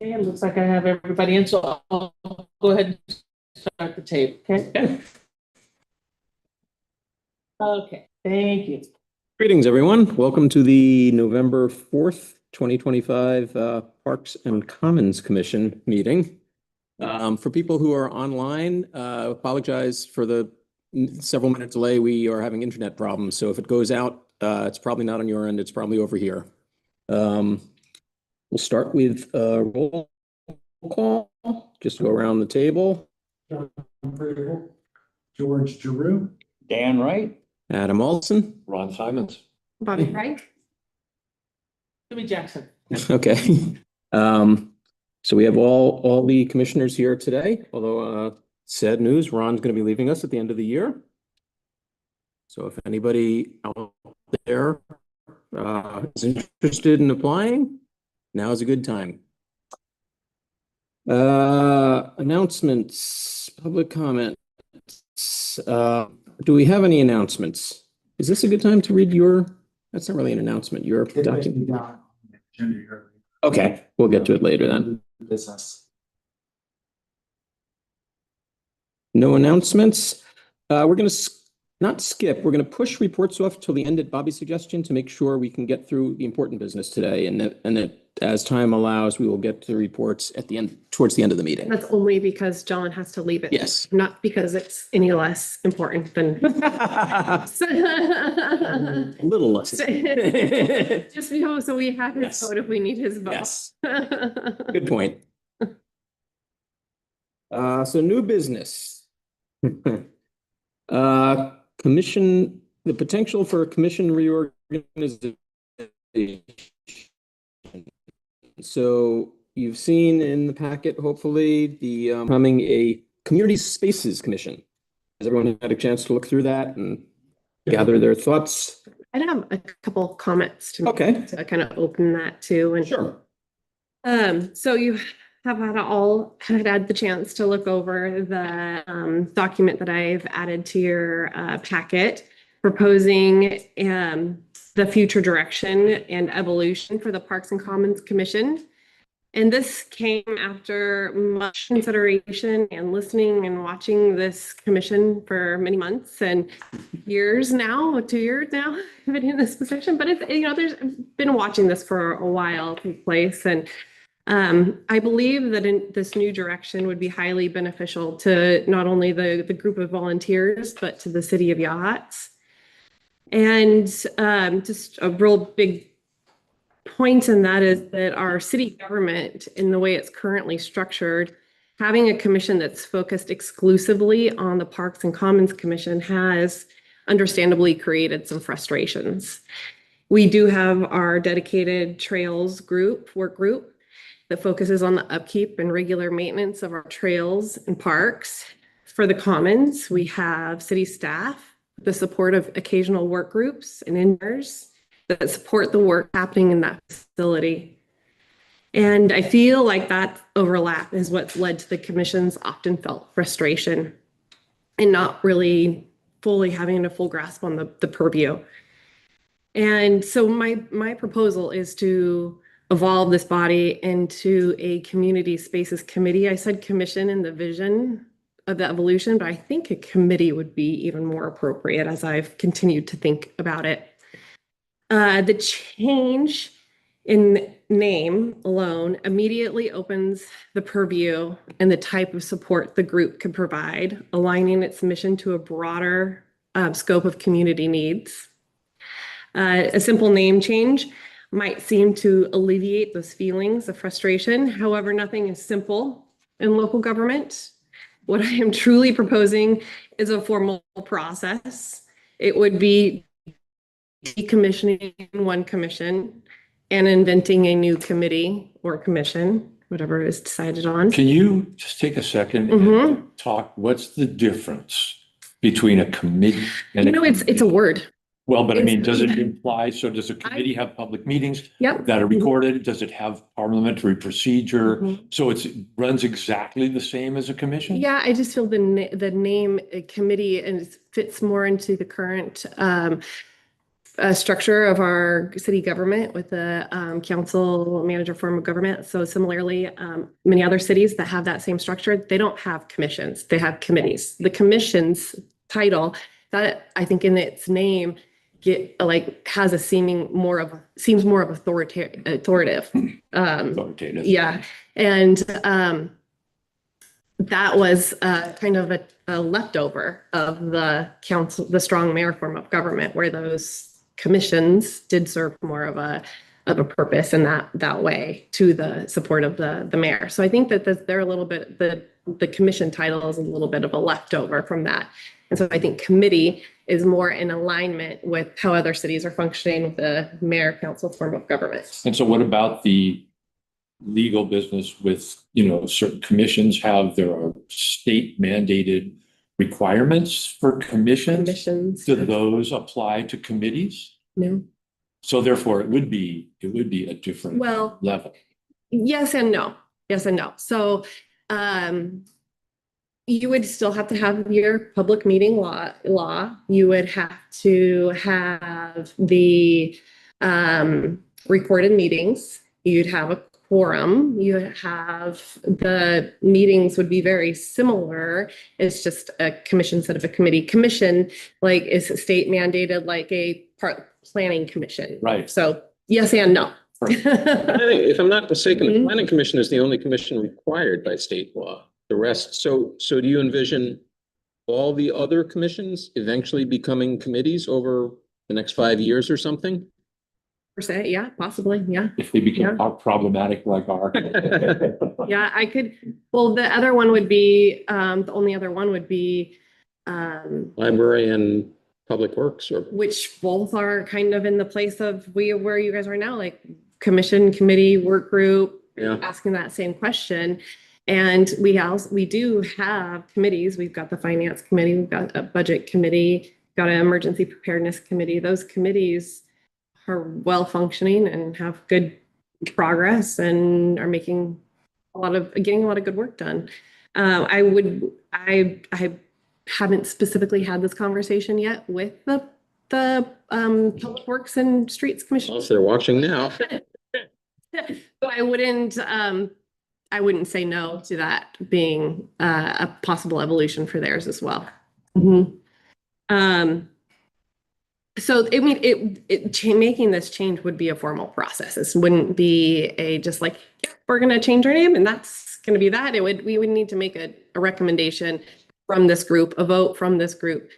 Okay, it looks like I have everybody in, so I'll go ahead and start the tape, okay? Okay, thank you. Greetings, everyone. Welcome to the November 4th, 2025 Parks and Commons Commission meeting. For people who are online, apologize for the several minute delay. We are having internet problems, so if it goes out, it's probably not on your end. It's probably over here. We'll start with a roll call. Just go around the table. George Giroux, Dan Wright, Adam Olson. Ron Simons. Bobby Wright. Jimmy Jackson. Okay. So we have all the commissioners here today, although sad news, Ron's going to be leaving us at the end of the year. So if anybody out there is interested in applying, now is a good time. Announcements, public comments. Do we have any announcements? Is this a good time to read your, that's not really an announcement, your document? Okay, we'll get to it later then. Business. No announcements. We're going to not skip. We're going to push reports off till the end at Bobby's suggestion to make sure we can get through the important business today. And that as time allows, we will get to the reports at the end, towards the end of the meeting. That's only because John has to leave it. Yes. Not because it's any less important than. A little less. Just so we have his Yes. vote if we need his vote. Yes. Good point. So new business. Commission, the potential for a commission reorganization. So you've seen in the packet, hopefully, the coming a Community Spaces Commission. Has everyone had a chance to look through that and gather their thoughts? I'd have a couple comments to make Okay, to kind of open that too. And sure. so you have had the chance to look over the document that I've added to your packet, proposing the future direction and evolution for the Parks and Commons Commission. And this came after much consideration and listening and watching this commission for many months and years now, 2 years now, I've been in this position. But it's, there's been watching this for a while take place. And I believe that in this new direction would be highly beneficial to not only the group of volunteers, but to the city of Yachts. And just a real big point in that is that our city government, in the way it's currently structured, having a commission that's focused exclusively on the Parks and Commons Commission has understandably created some frustrations. We do have our dedicated trails work group, that focuses on the upkeep and regular maintenance of our trails and parks. For the commons, we have city staff, the support of occasional work groups and interns that support the work happening in that facility. And I feel like that overlap is what's led to the commission's often felt frustration and not really fully having a full grasp on the purview. And so my proposal is to evolve this body into a community spaces committee. I said commission in the vision of the evolution, but I think a committee would be even more appropriate as I've continued to think about it. The change in name alone immediately opens the purview and the type of support the group could provide, aligning its mission to a broader scope of community needs. A simple name change might seem to alleviate those feelings of frustration. However, nothing is simple in local government. What I am truly proposing is a formal process. It would be decommissioning one commission and inventing a new committee or commission, whatever is decided on. Can you just take a second and talk, what's the difference between a committee and It's a word. Well, but I mean, It's- does it imply, so does a committee have public meetings Yep. that are recorded? Does it have parliamentary procedure? Mhm. So it runs exactly the same as a commission? Yeah, I just feel the name committee and it fits more into the current structure of our city government with the council manager form of government. So similarly, many other cities that have that same structure, they don't have commissions, they have committees. The commission's title, that I think in its name, has a seems more of authoritative. Authoritative. Yeah, and that was kind of a leftover of the council, the strong mayor form of government, where those commissions did serve more of a purpose in that way to the support of the mayor. So I think that they're a little bit, the commission title is a little bit of a leftover from that. And so I think committee is more in alignment with how other cities are functioning with the mayor council form of government. And so what about the legal business with, certain commissions have their state mandated requirements for commissions? Commissions. Do those apply to committees? No. So therefore it would be a different Well, level. yes and no. Yes and no. So you would still have to have your public meeting law. You would have to have the recorded meetings. You'd have a quorum. You have the meetings would be very similar. It's just a commission instead of a committee. Commission is state mandated, like a planning commission. Right. So yes and no. I think, if I'm not mistaken, the Mhm. planning commission is the only commission required by state law. The rest, so do you envision all the other commissions eventually becoming committees over the next 5 years or something? Per se, yeah, possibly, yeah. If they become Yeah. problematic like our. Yeah, I could, well, the other one would be, the only other one would be, Library and Public Works, or which both are kind of in the place of where you guys are now, like commission, committee, work group, yeah, asking that same question. And we do have committees. We've got the finance committee, we've got a budget committee, got an emergency preparedness committee. Those committees are well functioning and have good progress and are getting a lot of good work done. I haven't specifically had this conversation yet with the Public Works and Streets Commission. well, if they're watching now. So I wouldn't say no to that being a possible evolution for theirs as well. Mhm. So I mean, making this change would be a formal process. This wouldn't be just like, yeah, we're going to change our name and that's going to be that. We would need to make a recommendation from this group, a vote from this group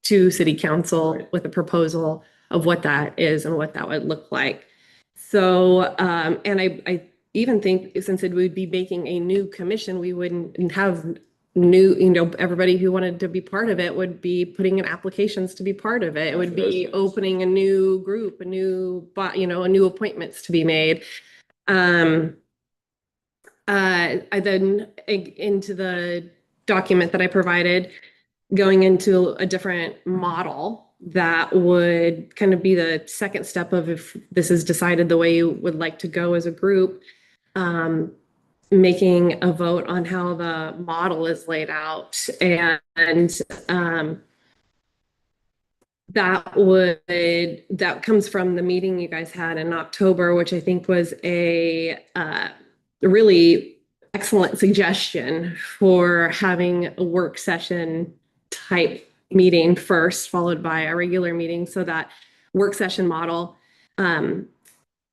to city council with a proposal of what that is and what that would look like. So, and I even think since it would be making a new commission, we wouldn't have new, everybody who wanted to be part of it would be putting in applications to be part of it. It would be opening a new group, a new appointments to be made. I then into the document that I provided, going into a different model that would kind of be the second step of if this is decided the way you would like to go as a group, making a vote on how the model is laid out. And that comes from the meeting you guys had in October, which I think was a really excellent suggestion for having a work session type meeting first, followed by a regular meeting. So that work session model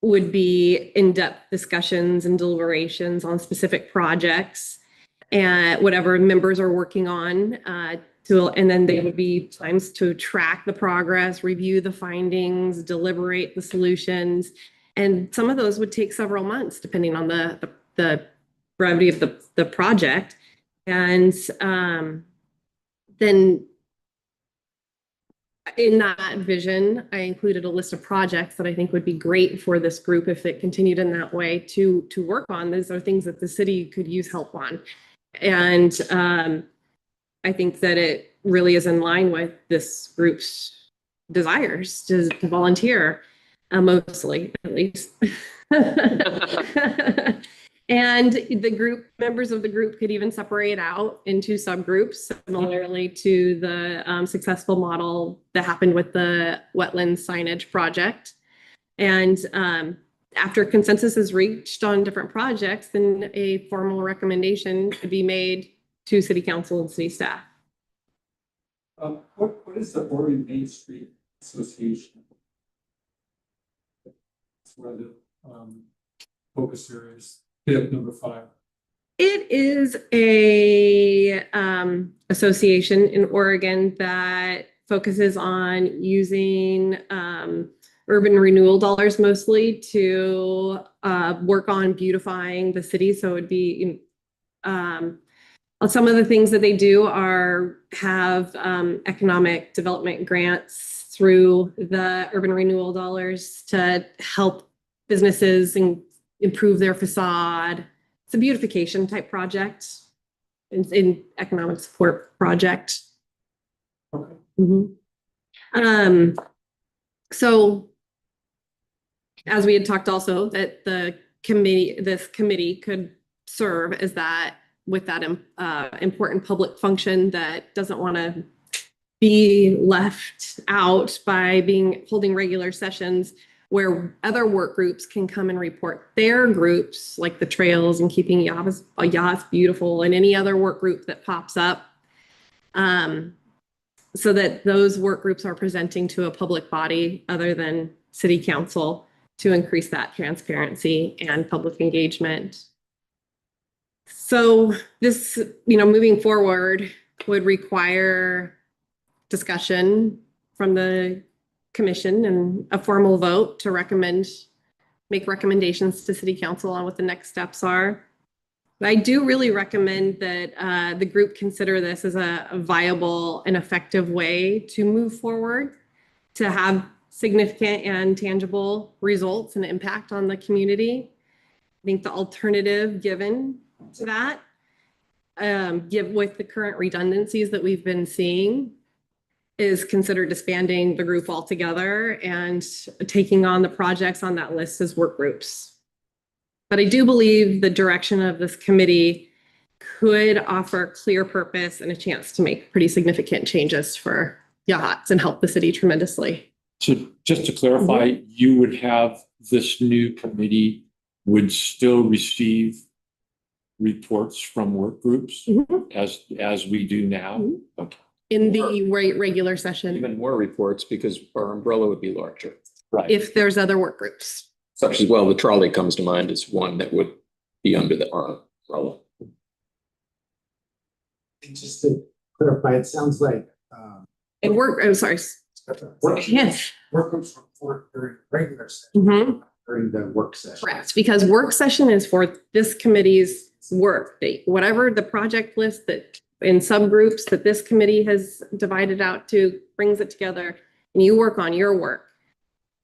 would be in-depth discussions and deliberations on specific projects and whatever members are working on. And then they would be times to track the progress, review the findings, deliberate the solutions. And some of those would take several months, depending on the brevity of the project. And then in that vision, I included a list of projects that I think would be great for this group if it continued in that way to work on. These are things that the city could use help on. And I think that it really is in line with this group's desires to volunteer, mostly at least. And the group, members of the group could even separate out into subgroups, similarly to the successful model that happened with the wetlands signage project. And after consensus is reached on different projects, then a formal recommendation could be made to city council and city staff. What is the Oregon Main Street Association? That's where the focus area is. Hit up number 5. It is a association in Oregon that focuses on using urban renewal dollars mostly to work on beautifying the city. So it would be some of the things that they do are have economic development grants through the urban renewal dollars to help businesses and improve their facade. It's a beautification type project. It's an economic support project. Okay. So as we had talked also that this committee could serve as that with that important public function that doesn't want to be left out by holding regular sessions where other work groups can come and report their groups, like the trails and keeping yachts beautiful, and any other work group that pops up, so that those work groups are presenting to a public body other than city council to increase that transparency and public engagement. So this, moving forward would require discussion from the commission and a formal vote to make recommendations to city council on what the next steps are. But I do really recommend that the group consider this as a viable and effective way to move forward, to have significant and tangible results and impact on the community. I think the alternative given to that, with the current redundancies that we've been seeing, is consider disbanding the group altogether and taking on the projects on that list as work groups. But I do believe the direction of this committee could offer clear purpose and a chance to make pretty significant changes for yachts and help the city tremendously. So just to clarify, you would have this new committee would still receive reports from work groups as we do now? Okay. In the regular session, Even more reports because our umbrella would be larger. Right. if there's other work groups. Such as, well, the trolley comes to mind as one that would be under our umbrella. And just to clarify, it sounds like And I'm sorry. Yes. work groups report during regular session, Mhm. during the work session. Correct, because work session is for this committee's work. Whatever the project list that in subgroups that this committee has divided out to brings it together and you work on your work.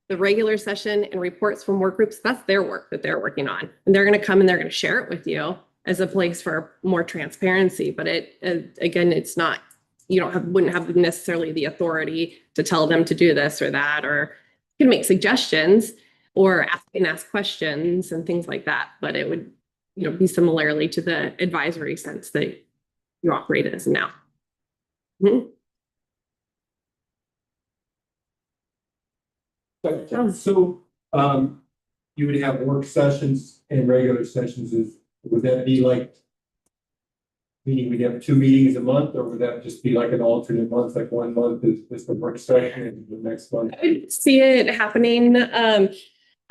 The regular session and reports from work groups, that's their work that they're working on. And they're going to come and they're going to share it with you as a place for more transparency. But again, it's not, wouldn't have necessarily the authority to tell them to do this or that, or you can make suggestions or ask questions and things like that. But it would, be similarly to the advisory sense that you operate as now. So, you would have work sessions and regular sessions, would that be like, meaning we'd have 2 meetings a month, or would that just be like an alternate month, like 1 month is the work session and the next month? I see it happening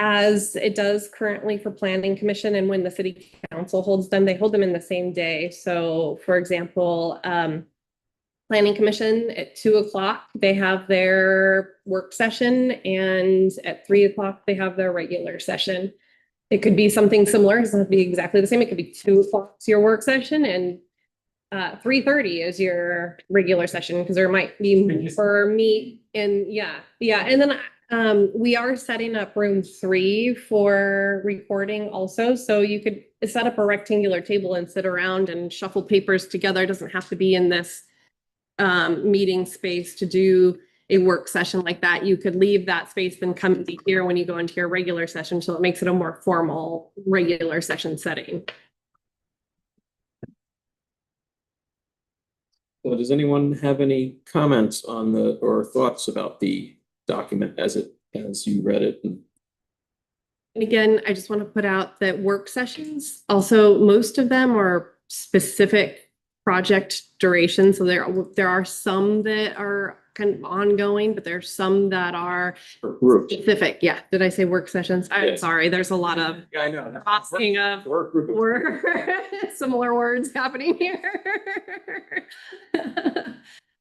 as it does currently for planning commission, and when the city council holds them, they hold them in the same day. So for example, planning commission at 2:00, they have their work session, and at 3:00, they have their regular session. It could be something similar. It doesn't have to be exactly the same. It could be 2:00 is your work session and 3:30 is your regular session, because there might be for me and yeah. And then we are setting up room 3 for recording also. So you could set up a rectangular table and sit around and shuffle papers together. It doesn't have to be in this meeting space to do a work session like that, you could leave that space and come be here when you go into your regular session. So it makes it a more formal, regular session setting. So does anyone have any comments on the, or thoughts about the document as you read it? And again, I just want to put out that work sessions, also, most of them are specific project duration. So there are some that are kind of ongoing, but there's some that are Group. specific. Yeah. Did I say work sessions? I'm Yes. sorry. There's a lot of Yeah, I know. crossing of Work group. similar words happening here.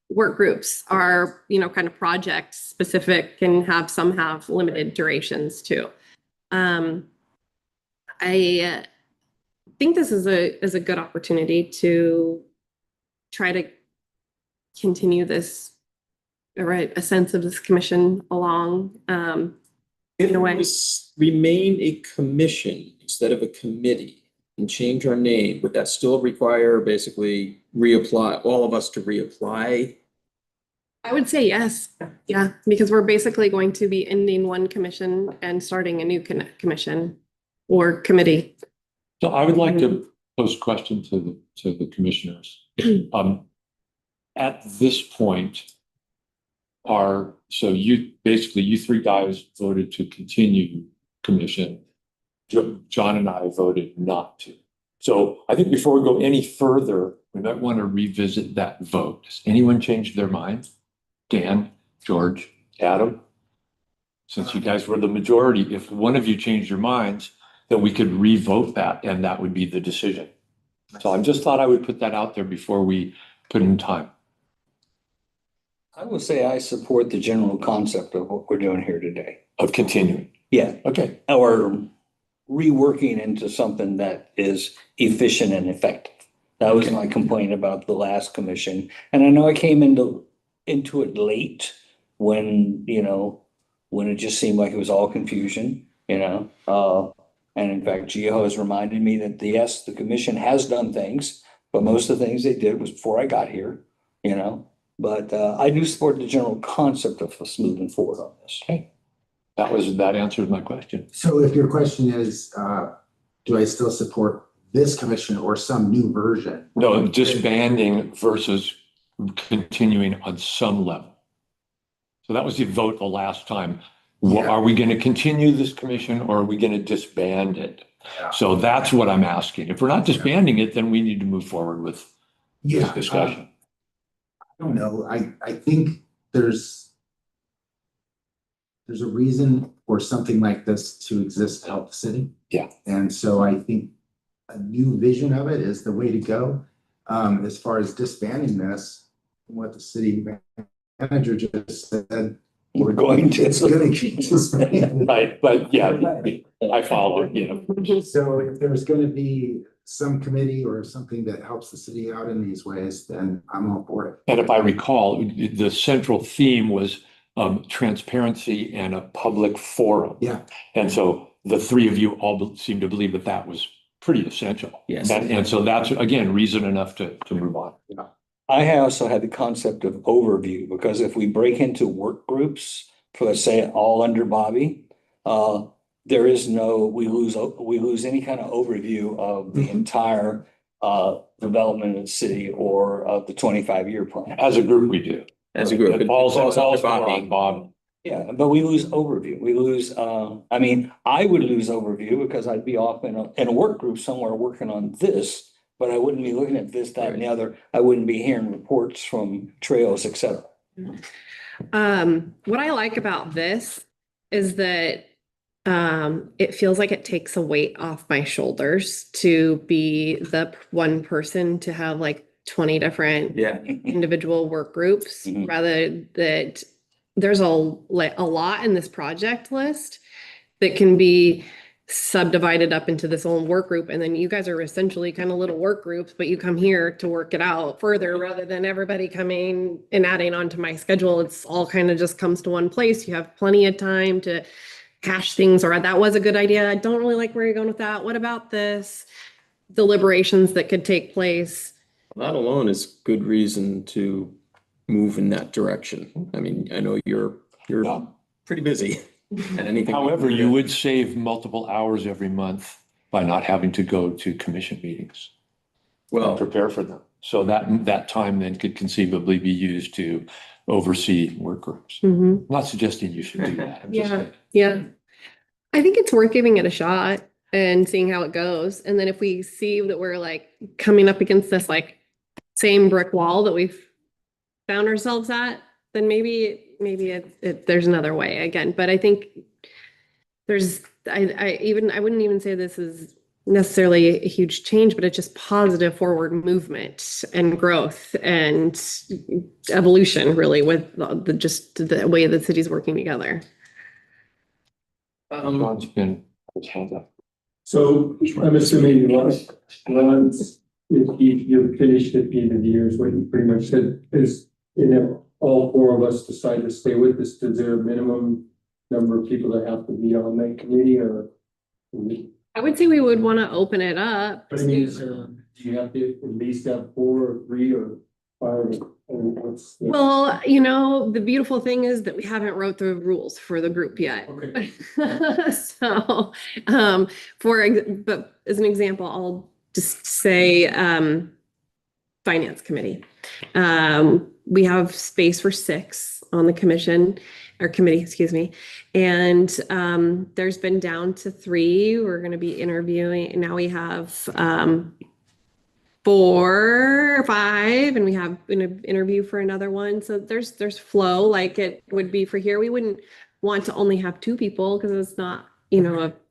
Work groups are, kind of project specific and some have limited durations too. I think this is a good opportunity to try to continue this, a sense of this commission along. If in a way. we remain a commission instead of a committee and change our name, would that still require basically all of us to reapply? I would say yes. Yeah, because we're basically going to be ending one commission and starting a new commission or committee. So I would like to pose a question to the commissioners. At this point, you three guys voted to continue commission. John and I voted not to. So I think before we go any further, we might want to revisit that vote. Has anyone changed their mind? Dan, George, Adam? Since you guys were the majority, if one of you changed your minds, then we could revote that and that would be the decision. So I just thought I would put that out there before we put in time. I will say I support the general concept of what we're doing here today. Of continuing. Yeah, Okay. or reworking into something that is efficient and effective. That was my complaint about the last commission. And I know I came into it late when it just seemed like it was all confusion, and in fact, Geo has reminded me that yes, the commission has done things, but most of the things they did was before I got here, But I do support the general concept of us moving forward on this. Okay. That answers my question. So if your question is, do I still support this commission or some new version? No, disbanding versus continuing on some level. So that was the vote the last time. Yeah. Are we going to continue this commission or are we going to disband it? Yeah. So that's what I'm asking. If we're not disbanding it, then we need to move forward with this discussion. I don't know. I think there's a reason for something like this to exist to help the city. Yeah. And so I think a new vision of it is the way to go. As far as disbanding this, what the city manager just said, We're going to. it's gonna keep disbanding. Right, but yeah, I follow, So if there's gonna be some committee or something that helps the city out in these ways, then I'm all for it. And if I recall, the central theme was transparency and a public forum. Yeah. And so the three of you all seem to believe that that was pretty essential. Yes. And so that's, again, reason enough to move on. I also had the concept of overview, because if we break into work groups, for let's say all under Bobby, there is we lose any kind of overview of the entire development of the city or of the 25-year plan. As a group, we do. As a group. It falls under on Bob. Yeah, but we lose overview. We lose, I would lose overview because I'd be off in a work group somewhere working on this, but I wouldn't be looking at this, that, and the other. I wouldn't be hearing reports from trails, et cetera. What I like about this is that it feels like it takes a weight off my shoulders to be the one person to have like 20 different individual work groups, Mhm. rather that there's a lot in this project list that can be subdivided up into this own work group. And then you guys are essentially kind of little work groups, but you come here to work it out further rather than everybody coming and adding onto my schedule. It's all kind of just comes to one place. You have plenty of time to hash things, or that was a good idea. I don't really like where you're going with that. What about this? Deliberations that could take place. That alone is good reason to move in that direction. I mean, I know you're pretty busy and anything. However, you would save multiple hours every month by not having to go to commission meetings and Well, prepare for them. So that time then could conceivably be used to oversee work groups. Mhm. I'm not suggesting you should do that. I'm just Yeah. saying. Yeah. I think it's worth giving it a shot and seeing how it goes. And then if we see that we're like coming up against this like same brick wall that we've found ourselves at, then maybe there's another way again. But I think I wouldn't even say this is necessarily a huge change, but it's just positive forward movement and growth and evolution really with just the way the city's working together. John's been, his hand up. So I'm assuming once if you're finished at the end of the year is what you pretty much said is, if all four of us decide to stay with this, is there a minimum number of people that have to be on that committee or? I would say we would want to open it up. But I mean, do you have to at least have 4 or 3 or 5? And what's the- Well, the beautiful thing is that we haven't wrote the rules for the group yet. Okay. So, but as an example, I'll just say, finance committee. We have space for 6 on the commission or committee, excuse me. And, there's been down to 3. We're going to be interviewing. Now we have, 4 or 5, and we have an interview for another one. So there's flow like it would be for here. We wouldn't want to only have 2 people because it's not,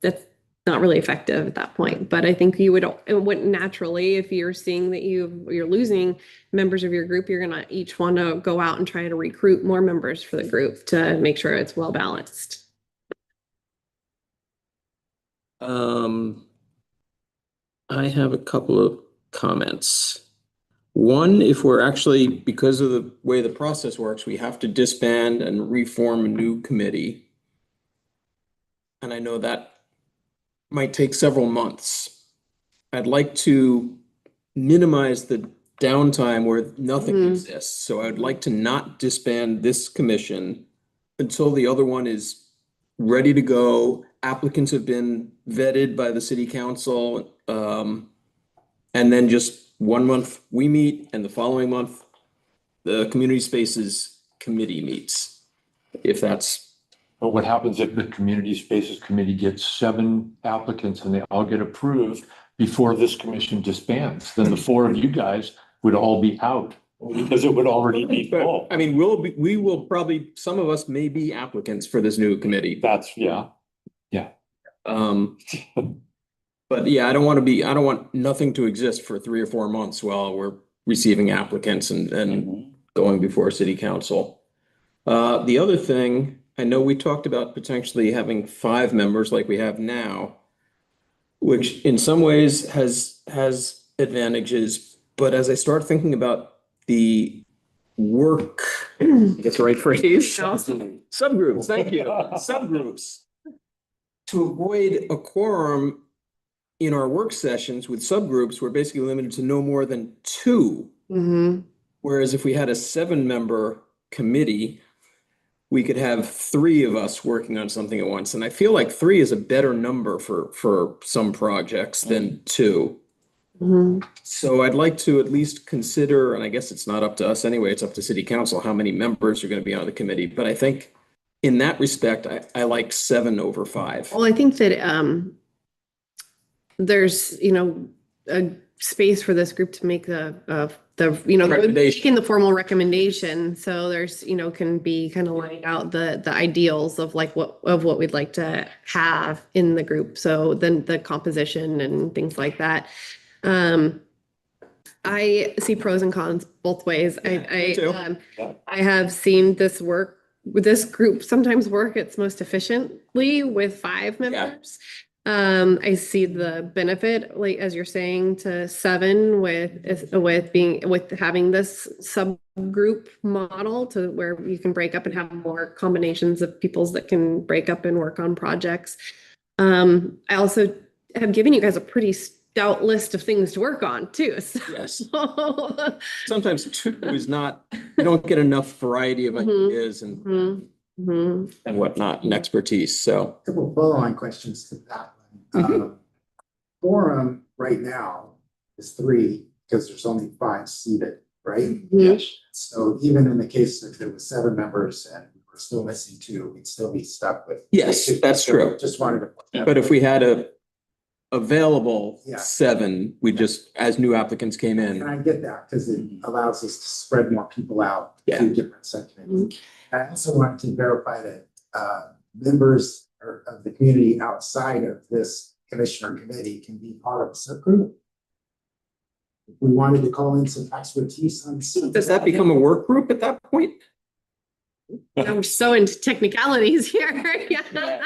that's not really effective at that point. But I think it would naturally, if you're seeing that you're losing members of your group, you're gonna each want to go out and try to recruit more members for the group to make sure it's well balanced. I have a couple of comments. One, if we're actually, because of the way the process works, we have to disband and reform a new committee. And I know that might take several months. I'd like to minimize the downtime where nothing exists. So I'd like to not disband this commission until the other one is ready to go. Applicants have been vetted by the city council. And then just 1 month we meet and the following month, the community spaces committee meets. If that's, But what happens if the community spaces committee gets 7 applicants and they all get approved before this commission disbands? Then the 4 of you guys would all be out because it would already be full. I mean, we will probably, some of us may be applicants for this new committee. Yeah. But yeah, I don't want nothing to exist for 3 or 4 months while we're receiving applicants and going before city council. The other thing, I know we talked about potentially having 5 members like we have now, which in some ways has advantages, but as I start thinking about the work, that's the right phrase. Subgroups, thank you, subgroups. To avoid a quorum in our work sessions with subgroups, we're basically limited to no more than 2. Whereas if we had a 7-member committee, we could have 3 of us working on something at once. And I feel like 3 is a better number for some projects than 2. So I'd like to at least consider, and I guess it's not up to us anyway, it's up to city council, how many members are going to be on the committee. But I think in that respect, I like 7 over 5. Well, I think that there's a space for this group to make the Recommendation. making the formal recommendation. So there's can be kind of laying out the ideals of like what we'd like to have in the group. So then the composition and things like that. I see pros and cons both ways. me too. I have seen this group sometimes work its most efficiently with 5 members. I see the benefit, like as you're saying, to 7 with having this subgroup model to where you can break up and have more combinations of peoples that can break up and work on projects. I also have given you guys a pretty out list of things to work on too. Yes. So, Sometimes two is not, you don't get enough variety of Mhm. ideas mhm, mhm. and whatnot and expertise. So, Couple follow-on questions to that one. Quorum right now is 3 because there's only 5 seated, right? yes. So even in the case if there was 7 members and we're still missing 2, we'd still be stuck with. Yes, that's true. Just wanted to. But if we had a available Yeah. 7, we just, as new applicants came And in. I get that because it allows us to spread more people out Yeah. to different subcommittees. I also wanted to verify that members of the community outside of this commission or committee can be part of a subgroup. If we wanted to call in some expertise on. Does that become a work group at that point? I'm so into technicalities here. Yeah.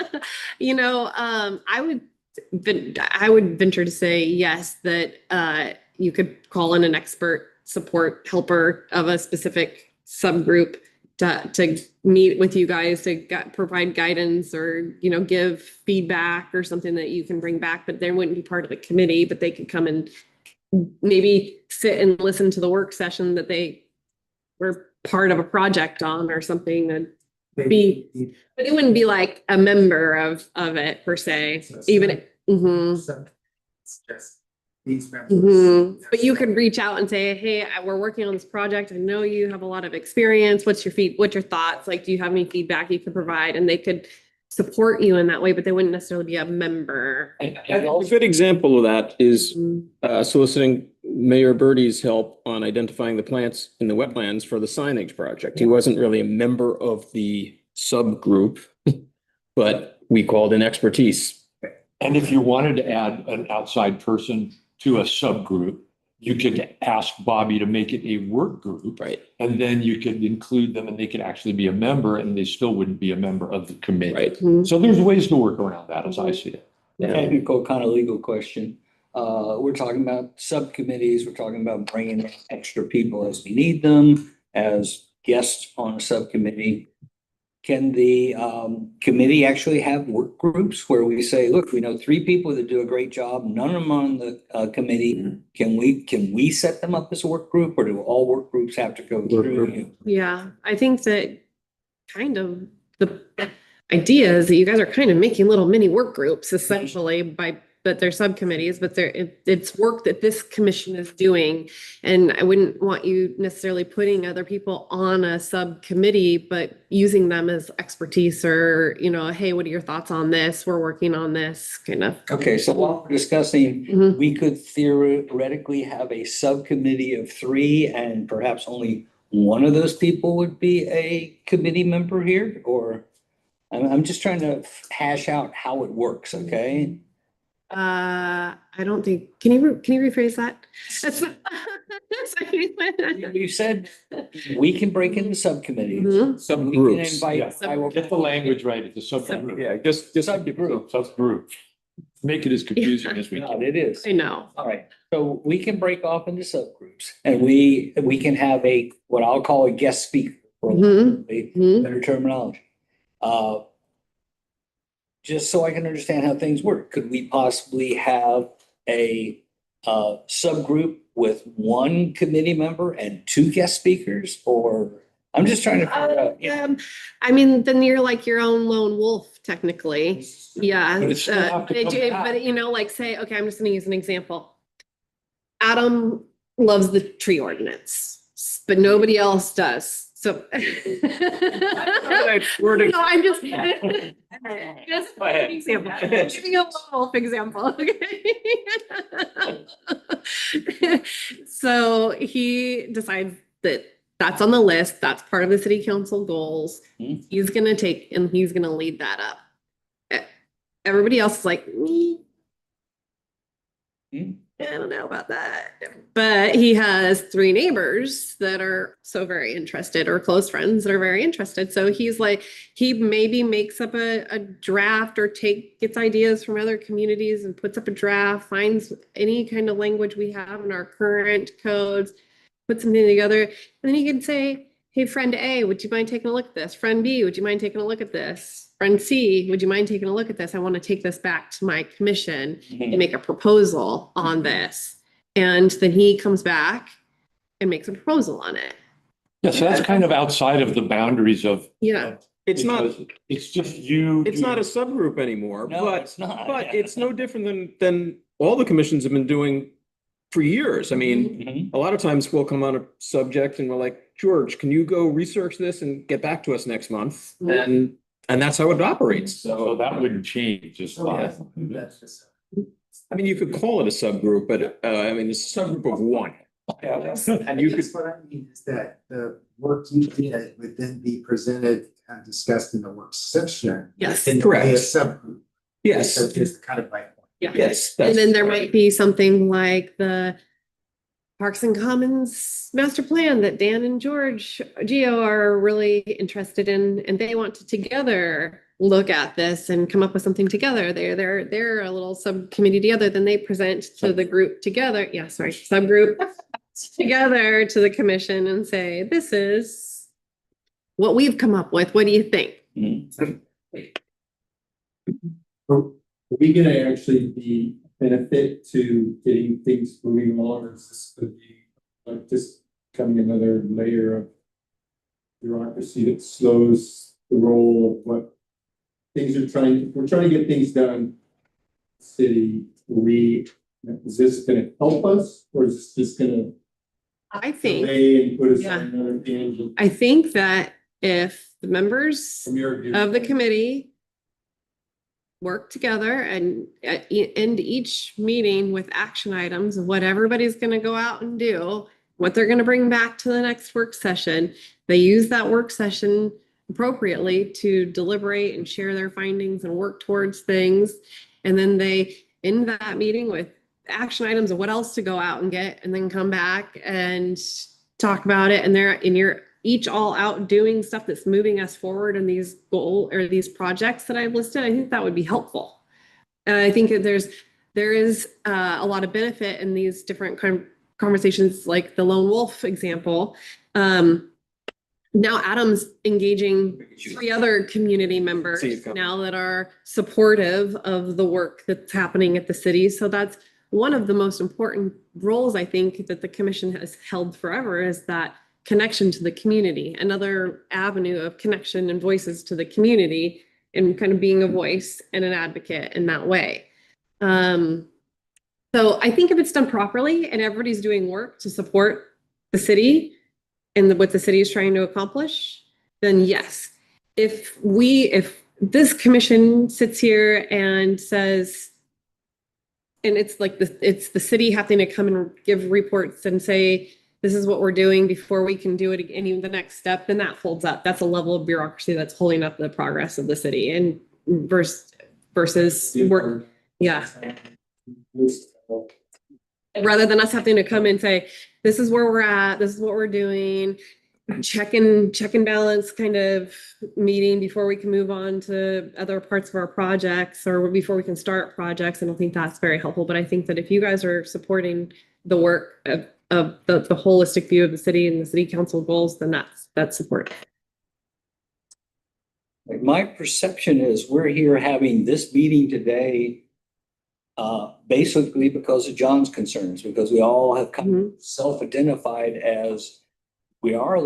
You know, I would venture to say yes, that you could call in an expert support helper of a specific subgroup to meet with you guys to provide guidance or, you know, give feedback or something that you can bring back, but they wouldn't be part of the committee, but they could come and maybe sit and listen to the work session that they were part of a project on or something, and be, but it wouldn't be like a member of it per se, even. Mhm. It's just these members. Mhm. But you could reach out and say, hey, we're working on this project. I know you have a lot of experience. What's your thoughts? Like, do you have any feedback you could provide? And they could support you in that way, but they wouldn't necessarily be a member. A good example of that is Mhm. soliciting Mayor Birdie's help on identifying the plants in the wetlands for the signage project. He wasn't really a member of the subgroup, but we called in expertise. And if you wanted to add an outside person to a subgroup, you could ask Bobby to make it a work group. Right. And then you could include them and they could actually be a member and they still wouldn't be a member of the committee. Right. Mhm. So there's ways to work around that as I see it. Yeah. Technical kind of legal question. We're talking about subcommittees, we're talking about bringing in extra people as we need them, as guests on a subcommittee. Can the committee actually have work groups where we say, look, we know 3 people that do a great job, none of them on the committee. Can we set them up as a work group, or do all work groups have to go through you? Yeah, I think that kind of the idea is that you guys are kind of making little mini work groups essentially but they're subcommittees, but it's work that this commission is doing. And I wouldn't want you necessarily putting other people on a subcommittee, but using them as expertise or, you know, hey, what are your thoughts on this? We're working on this kind of. Okay, so while we're discussing, Mhm. we could theoretically have a subcommittee of 3 and perhaps only one of those people would be a committee member here, or I'm just trying to hash out how it works, okay? I don't think, can you rephrase that? That's You said we can break into subcommittees. Mhm. We can Subgroups. invite. Yeah. Get the language right. It's a subgroup. Yeah, just Subgroup. Subgroup. Make it as confusing as we God, can. it is. I know. All right, so we can break off into subgroups and we can have what I'll call a guest speaker. For Mhm. a Mhm. better terminology. Just so I can understand how things work, could we possibly have a subgroup with 1 committee member and 2 guest speakers? Or I'm just trying to figure out, yeah. I mean, then you're like your own lone wolf technically. Yeah. But it still have to come back. But you know, like say, okay, I'm just gonna use an example. Adam loves the tree ordinance, but nobody else does. So. No, I'm just. Just Go ahead. an example. Giving a lone wolf example, okay? So he decides that that's on the list, that's part of the city council goals. Hmm. He's gonna take and he's gonna lead that up. Everybody else is like, me. Hmm. I don't know about that. But he has 3 neighbors that are so very interested, or close friends that are very interested. So he's like, he maybe makes up a draft or gets ideas from other communities and puts up a draft, finds any kind of language we have in our current codes, puts something together. And then he can say, hey, friend A, would you mind taking a look at this? Friend B, would you mind taking a look at this? Friend C, would you mind taking a look at this? I want to take this back to my commission and make a proposal on this. And then he comes back and makes a proposal on it. Yeah, so that's kind of outside of the boundaries of. Yeah. It's not, because It's just you. it's not a subgroup anymore, No, but, it's not. but it's no different than all the commissions have been doing for years. I mean, Mhm. a lot of times we'll come on a subject and we're like, George, can you go research this and get back to us next month? And that's how it operates. So So, that wouldn't change as far. That's just. I mean, you could call it a subgroup, but, I mean, it's a subgroup of one. And you could- What I mean is that the work you did would then be presented and discussed in the work session. Yes. In Correct. a subgroup. Yes, So just kind of like. Yeah. yes. And that's- then there might be something like the Parks and Commons master plan that Dan and Geo are really interested in, and they want to together look at this and come up with something together. They're a little subcommittee together, then they present to the group together. Yeah, sorry, subgroup together to the commission and say, this is what we've come up with. What do you think? Mhm. Are we gonna actually be benefit to getting things moving along, or is this gonna be like just becoming another layer of bureaucracy that slows the roll of what things we're trying to get things done. City, is this gonna help us, or is this just gonna I think, delay and put us Yeah. on another tangent I think that if the members from your view? of the committee work together and end each meeting with action items of what everybody's gonna go out and do, what they're gonna bring back to the next work session. They use that work session appropriately to deliberate and share their findings and work towards things. And then they end that meeting with action items of what else to go out and get, and then come back and talk about it. And you're each all out doing stuff that's moving us forward in these these projects that I've listed. I think that would be helpful. And I think that there is a lot of benefit in these different conversations, like the lone wolf example. Now Adam's engaging 3 other community members See it coming. now that are supportive of the work that's happening at the city. So that's one of the most important roles, I think, that the commission has held forever, is that connection to the community, another avenue of connection and voices to the community, and kind of being a voice and an advocate in that way. So I think if it's done properly and everybody's doing work to support the city and what the city is trying to accomplish, then yes. If this commission sits here and says, and it's like it's the city having to come and give reports and say, this is what we're doing before we can do it again, even the next step, then that holds up. That's a level of bureaucracy that's holding up the progress of the city, and versus work. Yeah. Rather than us having to come and say, this is where we're at, this is what we're doing, check and balance kind of meeting before we can move on to other parts of our projects, or before we can start projects. I don't think that's very helpful, but I think that if you guys are supporting the work of the holistic view of the city and the city council goals, then that's support. Like, my perception is we're here having this meeting today basically because of John's concerns, because we all have kind of self-identified as we are a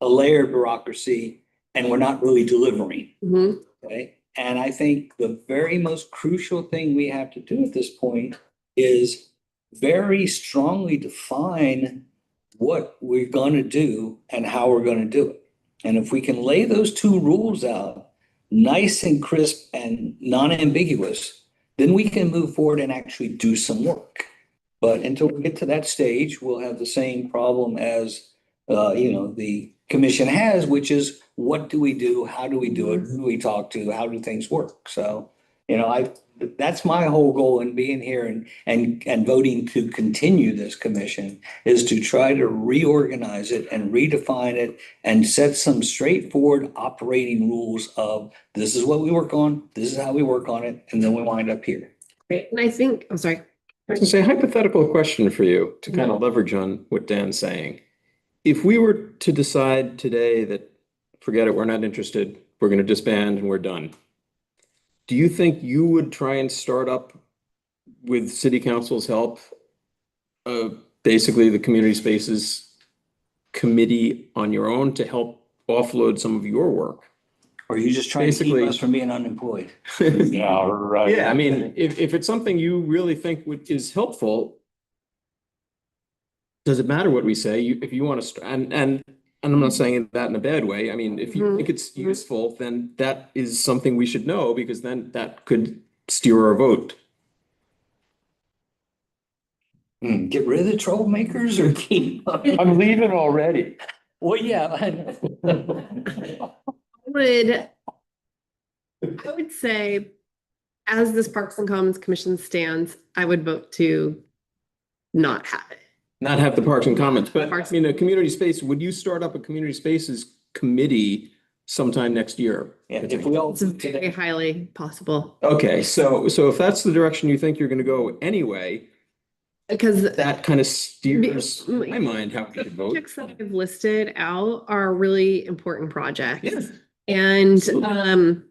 layered bureaucracy, and we're not really delivering. Mhm. Okay, and I think the very most crucial thing we have to do at this point is very strongly define what we're gonna do and how we're gonna do it. And if we can lay those 2 rules out, nice and crisp and non-ambiguous, then we can move forward and actually do some work. But until we get to that stage, we'll have the same problem as, the commission has, which is, what do we do? How do we do it? Who do we talk to? How do things work? So, that's my whole goal in being here and voting to continue this commission, is to try to reorganize it and redefine it and set some straightforward operating rules of, this is what we work on, this is how we work on it, and then we wind up here. Great. And I think, I'm sorry. I was gonna say, hypothetical question for you to kind of leverage on what Dan's saying. if we were to decide today that, forget it, we're not interested, we're gonna disband and we're done, do you think you would try and start up with city council's help, basically the community spaces committee on your own to help offload some of your work? Or are you just trying to keep Basically- us from being unemployed? Yeah, right. Yeah, I mean, if it's something you really think is helpful, does it matter what we say? If you want to, and I'm not saying that in a bad way. I mean, if you think it's useful, then that is something we should know, because then that could steer our vote. Get rid of the troublemakers or keep? I'm leaving already. Well, yeah. I know. I would say, as this Parks and Commons Commission stands, I would vote to not have it. Not have the Parks and Commons, but I Parks- mean, a community space, would you start up a community spaces committee sometime next year? Yeah, if we all It's very highly possible, Okay, so if that's the direction you think you're gonna go anyway, because that kind of steers my mind how we should vote. projects that I've listed out are really important projects. Yes. And Absolutely.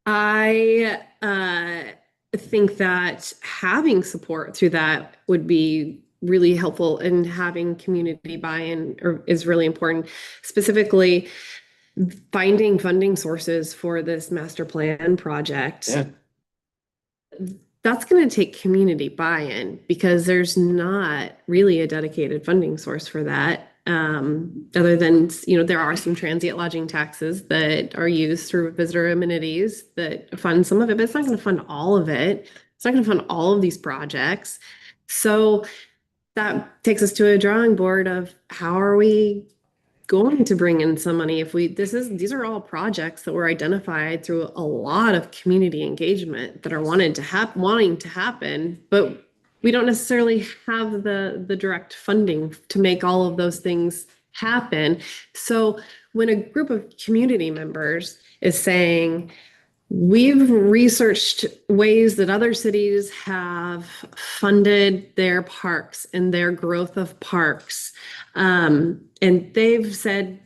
I think that having support through that would be really helpful, and having community buy-in is really important. Specifically, finding funding sources for this master plan project. Yeah. That's going to take community buy-in, because there's not really a dedicated funding source for that. Other than, there are some transient lodging taxes that are used through visitor amenities that fund some of it, but it's not going to fund all of it. It's not going to fund all of these projects. So that takes us to a drawing board of how are we going to bring in some money if these are all projects that were identified through a lot of community engagement that are wanting to happen, but we don't necessarily have the direct funding to make all of those things happen. So when a group of community members is saying, we've researched ways that other cities have funded their parks and their growth of parks, and they've said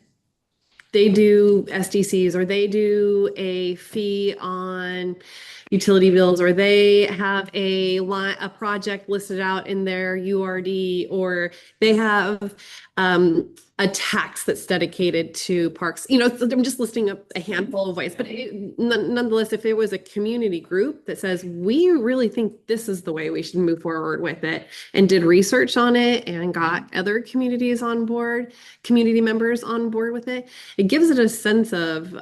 they do SDCs, or they do a fee on utility bills, or they have a project listed out in their URD, or they have a tax that's dedicated to parks. I'm just listing up a handful of ways, but nonetheless, if it was a community group that says, we really think this is the way we should move forward with it, and did research on it and got other community members on board with it, it gives it a sense of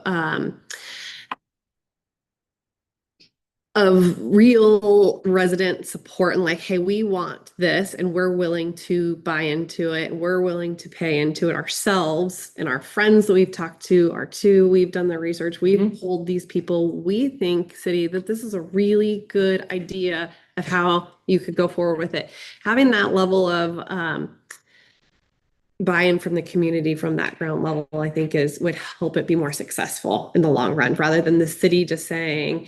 real resident support, and like, hey, we want this and we're willing to buy into it. We're willing to pay into it ourselves, and our friends that we've talked to are too. We've done the research. We've told these people, we think, city, that this is a really good idea of how you could go forward with it. Having that level of buy-in from the community from that ground level, I think would help it be more successful in the long run, rather than the city just saying,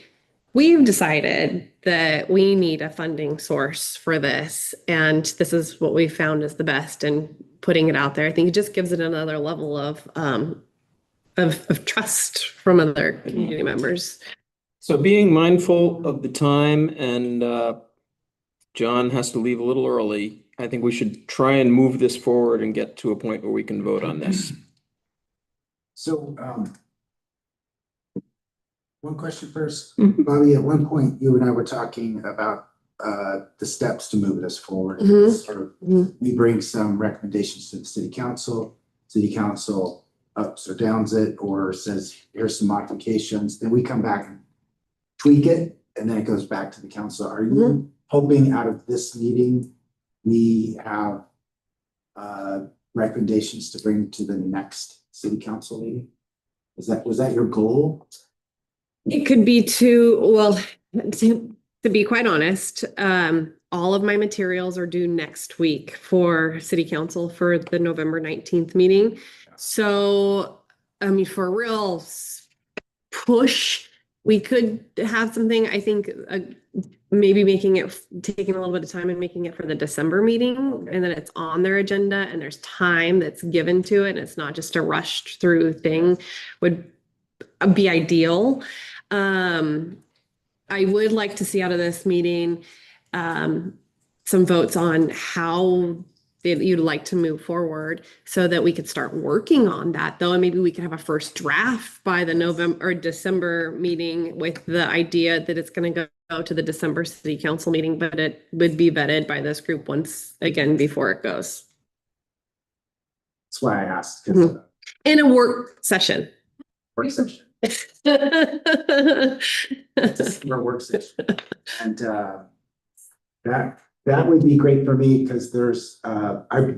we've decided that we need a funding source for this, and this is what we found is the best, and putting it out there. I think it just gives it another level of trust from other community members. So being mindful of the time, and John has to leave a little early, I think we should try and move this forward and get to a point where we can vote on this. So, one question first. Mhm. Bobby, at one point, you and I were talking about the steps to move this forward. Mhm. Sort of, Mhm. we bring some recommendations to the city council ups or downs it, or says, here's some modifications, then we come back and tweak it, and then it goes back to the council. Are you hoping out of this meeting, we have recommendations to bring to the next city council meeting? Was that your goal? It could be to be quite honest, all of my materials are due next week for city council for the November 19th meeting. So, I mean, for a real push, we could have something, I think, maybe taking a little bit of time and making it for the December meeting, and then it's on their agenda and there's time that's given to it, and it's not just a rushed through thing, would be ideal. I would like to see out of this meeting, some votes on how you'd like to move forward so that we could start working on that though. And maybe we could have a first draft by the November or December meeting with the idea that it's going to go to the December city council meeting, but it would be vetted by this group once again before it goes. That's why I asked, because In a work session. work session, our work session. And that would be great for me, because there's, I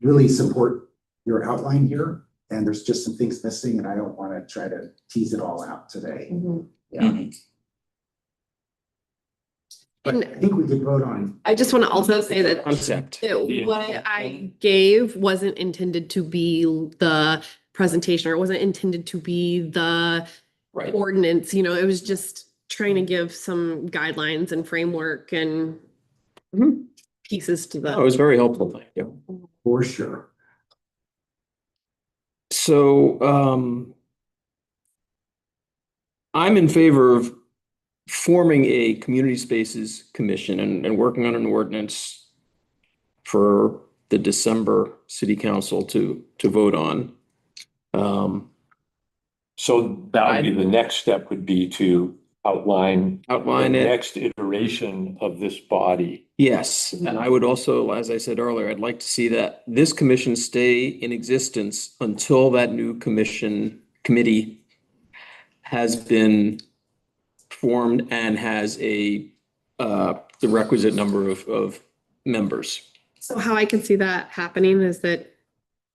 really support your outline here, and there's just some things missing, and I don't want to try to tease it all out today. Yeah. But I think we could vote on. I just want to also say that Concept. what I gave wasn't intended to be the presentation, or it wasn't intended to be the Right. ordinance, it was just trying to give some guidelines and framework and pieces to That was very helpful. Thank you. For sure. So, I'm in favor of forming a community spaces commission and working on an ordinance for the December city council to vote on. So that would be the next step, would be to outline the Outline it. next iteration of this body. Yes, and I would also, as I said earlier, I'd like to see that this commission stay in existence until that new committee has been formed and has the requisite number of members. So how I can see that happening is that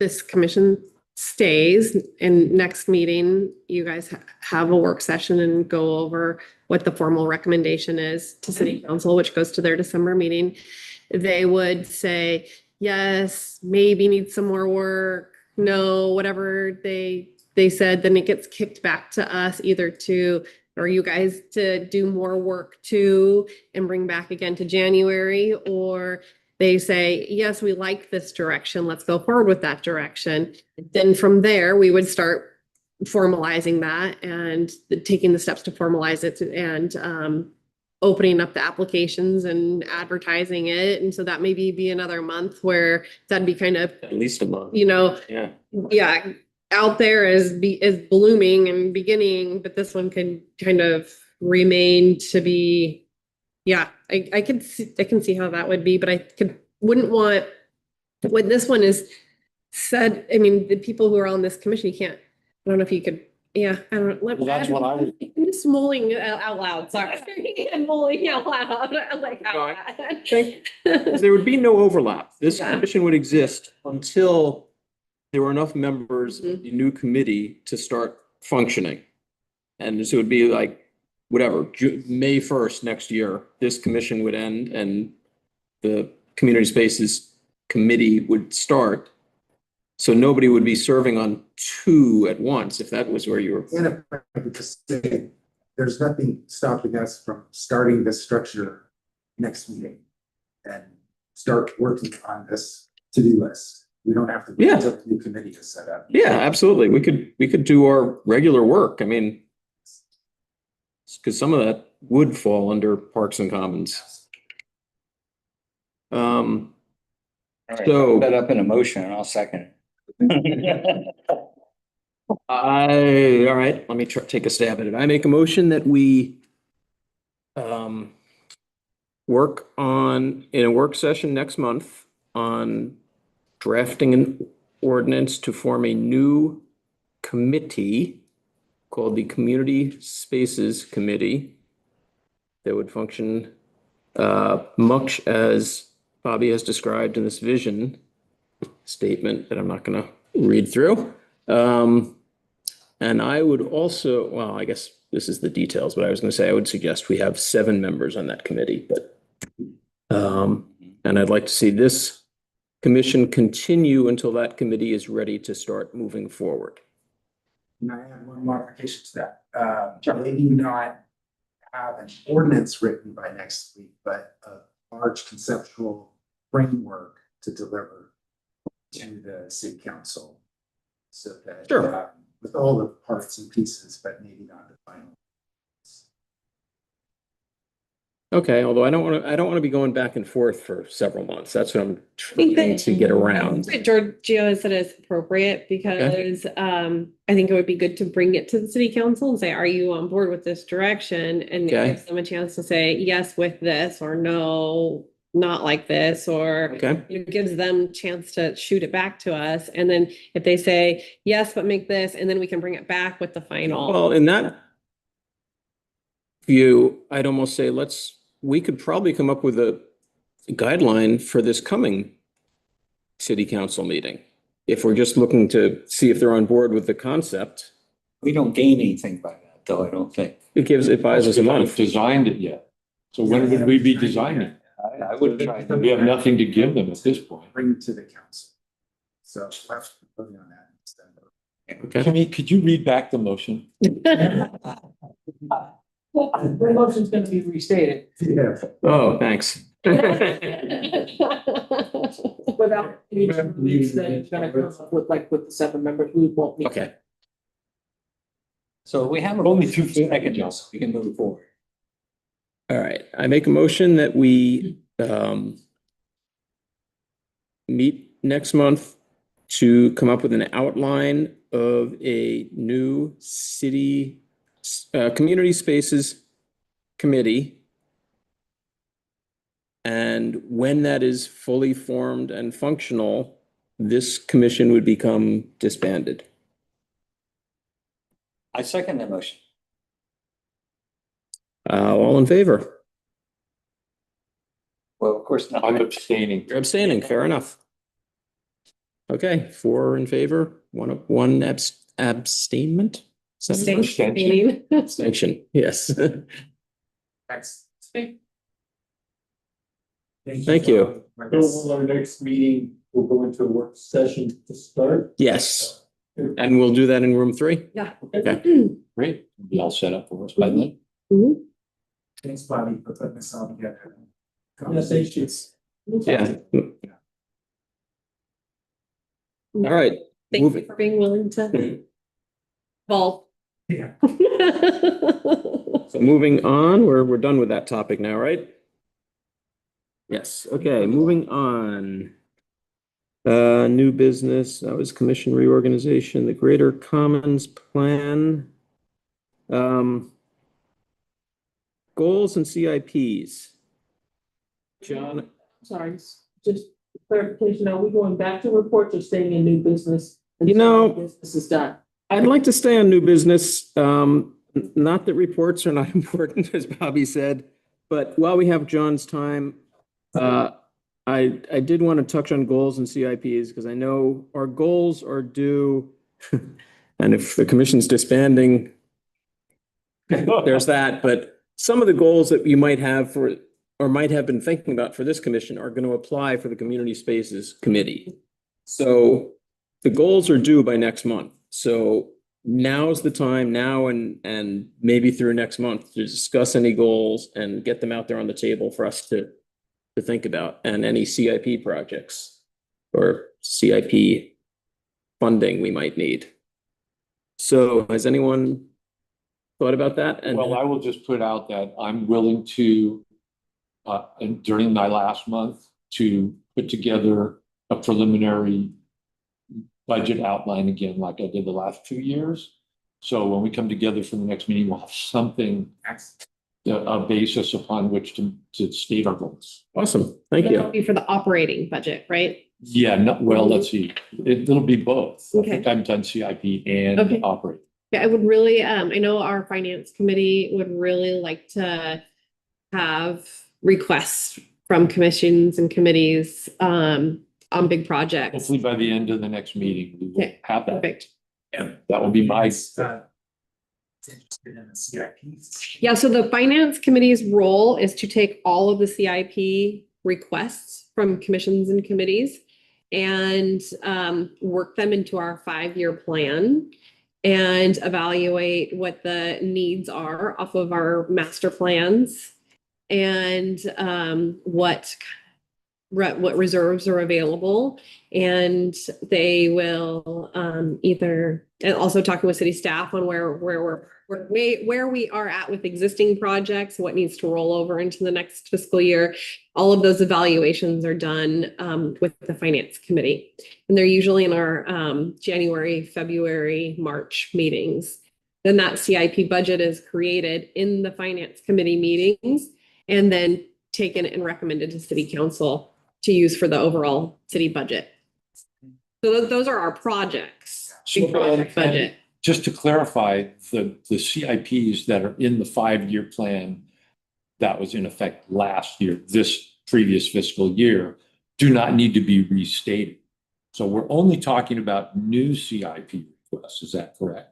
this commission stays, and next meeting, you guys have a work session and go over what the formal recommendation is to city council, which goes to their December meeting. They would say, yes, maybe need some more work, no, whatever they said, then it gets kicked back to us either or you guys to do more work too and bring back again to January, or they say, yes, we like this direction, let's go forward with that direction. Then from there, we would start formalizing that and taking the steps to formalize it and opening up the applications and advertising it. And so that maybe be another month where that'd be kind of, At least a month. yeah, out there is blooming and beginning, but this one can kind of remain to be, I can see how that would be, but I wouldn't want, when this one is said, I mean, the people who are on this commission, I don't know if you could, I don't. Well, that's what I'm just mulling out loud, sorry. I'm mulling out loud, like No, that. There would be no overlap. This Yeah. commission would exist until there were enough members of the new committee to start functioning. And so it would be like, whatever, May 1st next year, this commission would end and the Community Spaces Committee would start. So nobody would be serving on two at once, if that was where you were. And if I could just say, there's nothing stopping us from starting this structure next meeting and start working on this to-do list. We don't have to wait Yeah. until the new committee is set up. Yeah, absolutely. We could do our regular work. I mean, because some of that would fall under Parks and Commons. All right, So- put that up in a motion and I'll second it. All right, let me take a stab at it. I make a motion that we work in a work session next month on drafting an ordinance to form a new committee called the Community Spaces Committee that would function much as Bobby has described in this vision statement that I'm not going to read through. And I would also, well, I guess this is the details, but I was going to say I would suggest we have 7 members on that committee, but and I'd like to see this commission continue until that committee is ready to start moving forward. And I have one modification to that. They do not have an ordinance written by next week, but a large conceptual framework to deliver to the city council. So that, Sure. with all the parts and pieces, but maybe not the final. Okay, although I don't want to be going back and forth for several months. That's what I'm think trying that- to get around. But Giorgio has said it's appropriate because I think it would be good to bring it to the city council and say, are you on board with this direction? And it Okay. gives them a chance to say yes with this or no, not like this, or Okay, it gives them a chance to shoot it back to us. And then if they say yes, but make this, and then we can bring it back with the final. well, in that view, I'd almost say we could probably come up with a guideline for this coming city council meeting. If we're just looking to see if they're on board with the concept, We don't gain anything by that, though, I don't think. it buys us a We haven't month. designed it yet. So when would we be designing? I would try. We have nothing to give them at this point. Bring to the council. So we'll have to put on that instead. Okay, Kimmy, could you read back the motion? The motion's gonna be restated Yeah. oh, thanks. without any changes that it's gonna come up with, like with the 7 members, we won't meet. Okay, So we have Only only 2 2 seconds, we can move forward. all right. I make a motion that we meet next month to come up with an outline of a new city community spaces committee. And when that is fully formed and functional, this commission would become disbanded. I second the motion. All in favor? Well, of course not. I'm abstaining. You're abstaining, fair enough. Okay, 4 in favor, one abstainment? Is that the word? Abstaining. Abstention, yes. Thanks. Thank you. So our next meeting, we'll go into a work session to start. Yes, and we'll do that in room 3? Yeah. Okay. Great. Be all set up for us by then. Mhm. Thanks, Bobby, for putting this all together. Yeah, thank you. Yeah. All right. Thank Moving. you for being willing to evolve. Yeah. So moving on, we're done with that topic now, right? Yes, okay, moving on. New business, that was commission reorganization, the Greater Commons Plan. Goals and CIPs. John, Sorry, just clarification, are we going back to reports or staying in new business? You know- Business is done. I'd like to stay on new business. Not that reports are not important, as Bobby said, but while we have John's time, I did want to touch on goals and CIPs because I know our goals are due. And if the commission's disbanding, there's that, but some of the goals that you might have for, or might have been thinking about for this commission are going to apply for the Community Spaces Committee. So the goals are due by next month. So now's the time now and maybe through next month to discuss any goals and get them out there on the table for us to think about, and any CIP projects or CIP funding we might need. So has anyone thought about that? And Well, I will just put out that I'm willing to, and during my last month, to put together a preliminary budget outline again, like I did the last 2 years. So when we come together for the next meeting, we'll have something, a basis upon which to state our goals. awesome, thank That'll you. be for the operating budget, right? Yeah, well, let's see. It'll be both. I Okay. think I've done CIP and Okay. operate. Yeah, I would really, I know our finance committee would really like to have requests from commissions and committees, on big projects. Hopefully by the end of the next meeting, we will Okay, have that. Perfect. Yeah, that will be my, Interested in the CIPs. Yeah, so the finance committee's role is to take all of the CIP requests from commissions and committees and work them into our 5-year plan. and evaluate what the needs are off of our master plans and what reserves are available. And they will either, and also talking with city staff on where we are at with existing projects, what needs to roll over into the next fiscal year. All of those evaluations are done with the finance committee. And they're usually in our January, February, March meetings. Then that CIP budget is created in the finance committee meetings and then taken and recommended to city council to use for the overall city budget. So those are our projects, big project budget. Just to clarify, the CIPs that are in the 5-year plan that was in effect last year, this previous fiscal year, do not need to be restated. So we're only talking about new CIP requests, is that correct?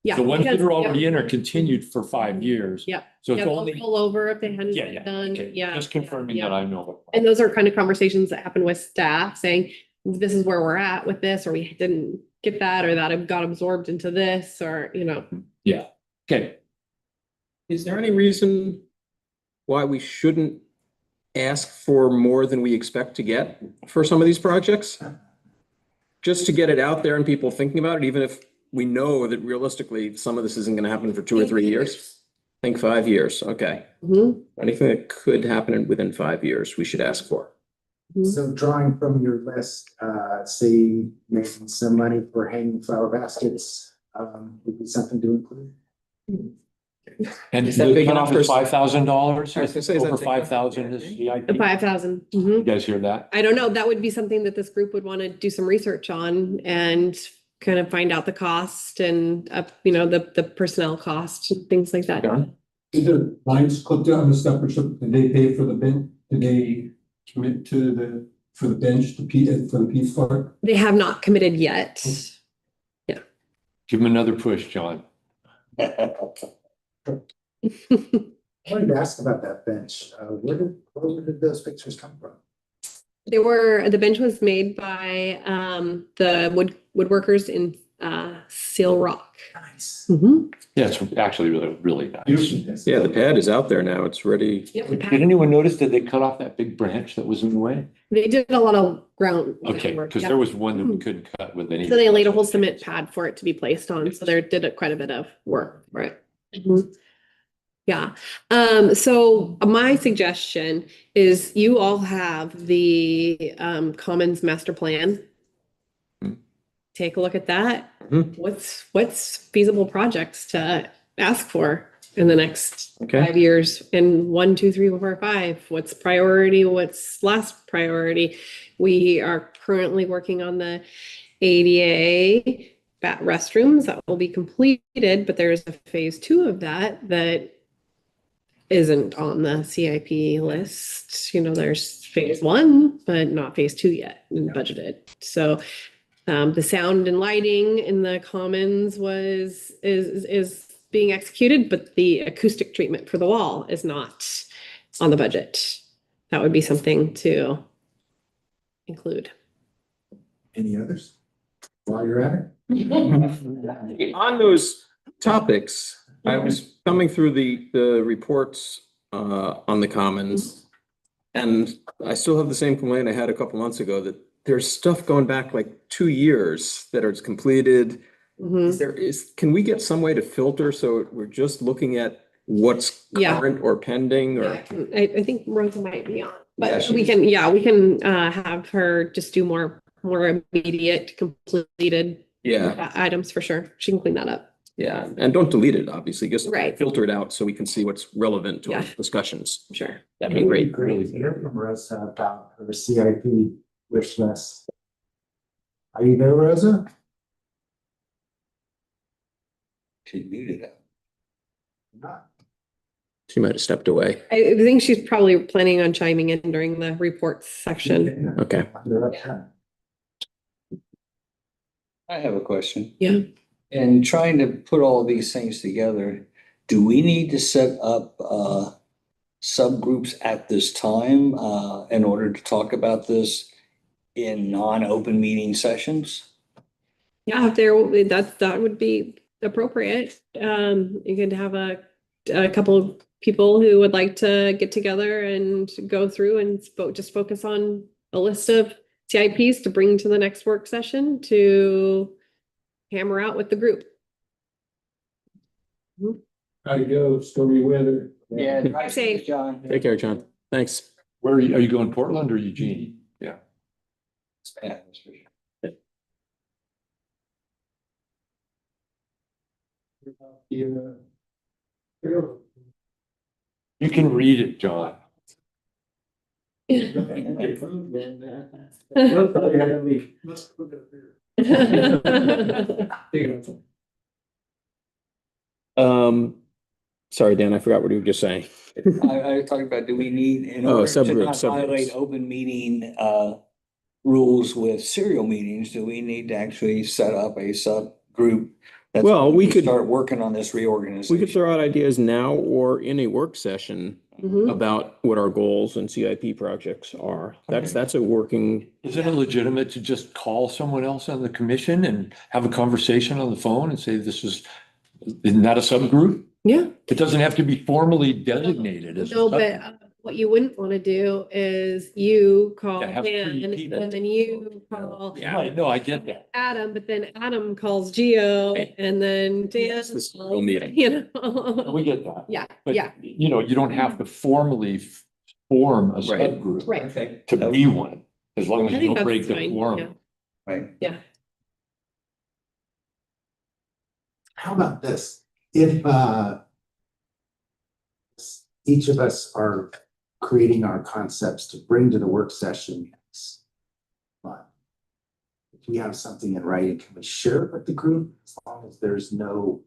Yeah. The ones that because- are already in are continued for 5 years. Yep. So Yeah, it's they'll only, roll over if they hadn't yeah, been yeah, done. okay. Yeah. Just confirming Yeah. that I know what. And those are kind of conversations that happen with staff saying, this is where we're at with this, or we didn't get that, or that got absorbed into this, or, you know. Yeah, okay. Is there any reason why we shouldn't ask for more than we expect to get for some of these projects? Just to get it out there and people thinking about it, even if we know that realistically, some of this isn't gonna happen for 2 or 3 years? I think 5 years, okay. Mhm. Anything that could happen within 5 years, we should ask for. So drawing from your list, say making some money for hanging flower baskets, would be something to include. And Is that the big cutoff enough is for- $5,000? I was gonna say, is that Over big enough? 5,000 is CIP? 5,000. You Mhm. guys hear that? I don't know. That would be something that this group would want to do some research on and kind of find out the cost and, the personnel cost and things like that. Karen? Is there lines clipped out on the separate, did they pay for the bench? Did they commit to for the bench, for the Peace Park? They have not committed yet. Give them another push, John. I wanted to ask about that bench. Where did those pictures come from? The bench was made by the woodworkers in Seal Rock. Nice. Mhm. Yeah, it's actually really, really nice. Beautiful. Yeah, the pad is out there now. It's ready. Yep, Did anyone notice that they cut off that big branch that was in the way? they did a lot of ground. Okay, work, because yeah. there was one that we couldn't cut with any. So they laid a whole cement pad for it to be placed on. So they did quite a bit of work for it. Mhm. Yeah. So my suggestion is you all have the Commons Master Plan. Hmm. Take a look at that. Mhm. What's feasible projects to ask for in the next Okay. 5 years? And 1, 2, 3, 4, 5. What's priority? What's last priority? We are currently working on the ADA restrooms that will be completed, but there's a phase 2 of that isn't on the CIP list. There's phase 1, but not phase 2 yet and budgeted. So the sound and lighting in the commons is being executed, but the acoustic treatment for the wall is not on the budget. That would be something to include. Any others? While you're at it? On those topics, I was thumbing through the reports on the Commons. And I still have the same complaint I had a couple months ago that there's stuff going back like 2 years that is completed. Mhm. Can we get some way to filter so we're just looking at what's Yeah. current or pending or? Yeah, I think Rosa might be on, Yeah, but she we is. can have her just do more immediate completed Yeah, items for sure. She can clean that up. yeah. And don't delete it, obviously, just Right. filter it out so we can see what's relevant to our Yeah. discussions. Sure. That'd be great. Great to hear from Rosa about her CIP wish list. Are you there, Rosa? She muted it. Not. She might have stepped away. I think she's probably planning on chiming in during the reports section. Okay. I have a question. Yeah. In trying to put all these things together, do we need to set up subgroups at this time in order to talk about this in non-open meeting sessions? Yeah, if there, that would be appropriate. You could have a couple of people who would like to get together and go through and just focus on a list of CIPs to bring to the next work session to hammer out with the group. Gotta go, stormy weather. Yeah. Drive safe. John. Take care, John. Thanks. Where are you going, Portland or Eugene? Yeah. Yeah, that's for sure. Yeah. You can read it, John. Sorry, Dan, I forgot what you were just saying. I talked about, do we need, in Oh, order to subgroups, not violate subgroups. open meeting rules with serial meetings, do we need to actually set up a subgroup? that's Well, we going to could- Start working on this We could reorganization. throw out ideas now or in a work session Mhm. about what our goals and CIP projects are. That's a working, Isn't it legitimate to just call someone else on the commission and have a conversation on the phone and say, isn't that a subgroup? Yeah. It doesn't have to be formally designated as a No, but subgroup. what you wouldn't want to do is you call Yeah, have three Dan people. and then you call Right, no, I get that. Adam, but then Adam calls Geo Right. and then Dan. It's the serial meeting. You We know? get that. Yeah, But, yeah, you know, you don't have to formally form a Right. subgroup right. Okay. to be one, as long I as you think don't break that's the fine, quorum. Right. How about this? If each of us are creating our concepts to bring to the work session. But if we have something in writing, can we share it with the group as long as there's no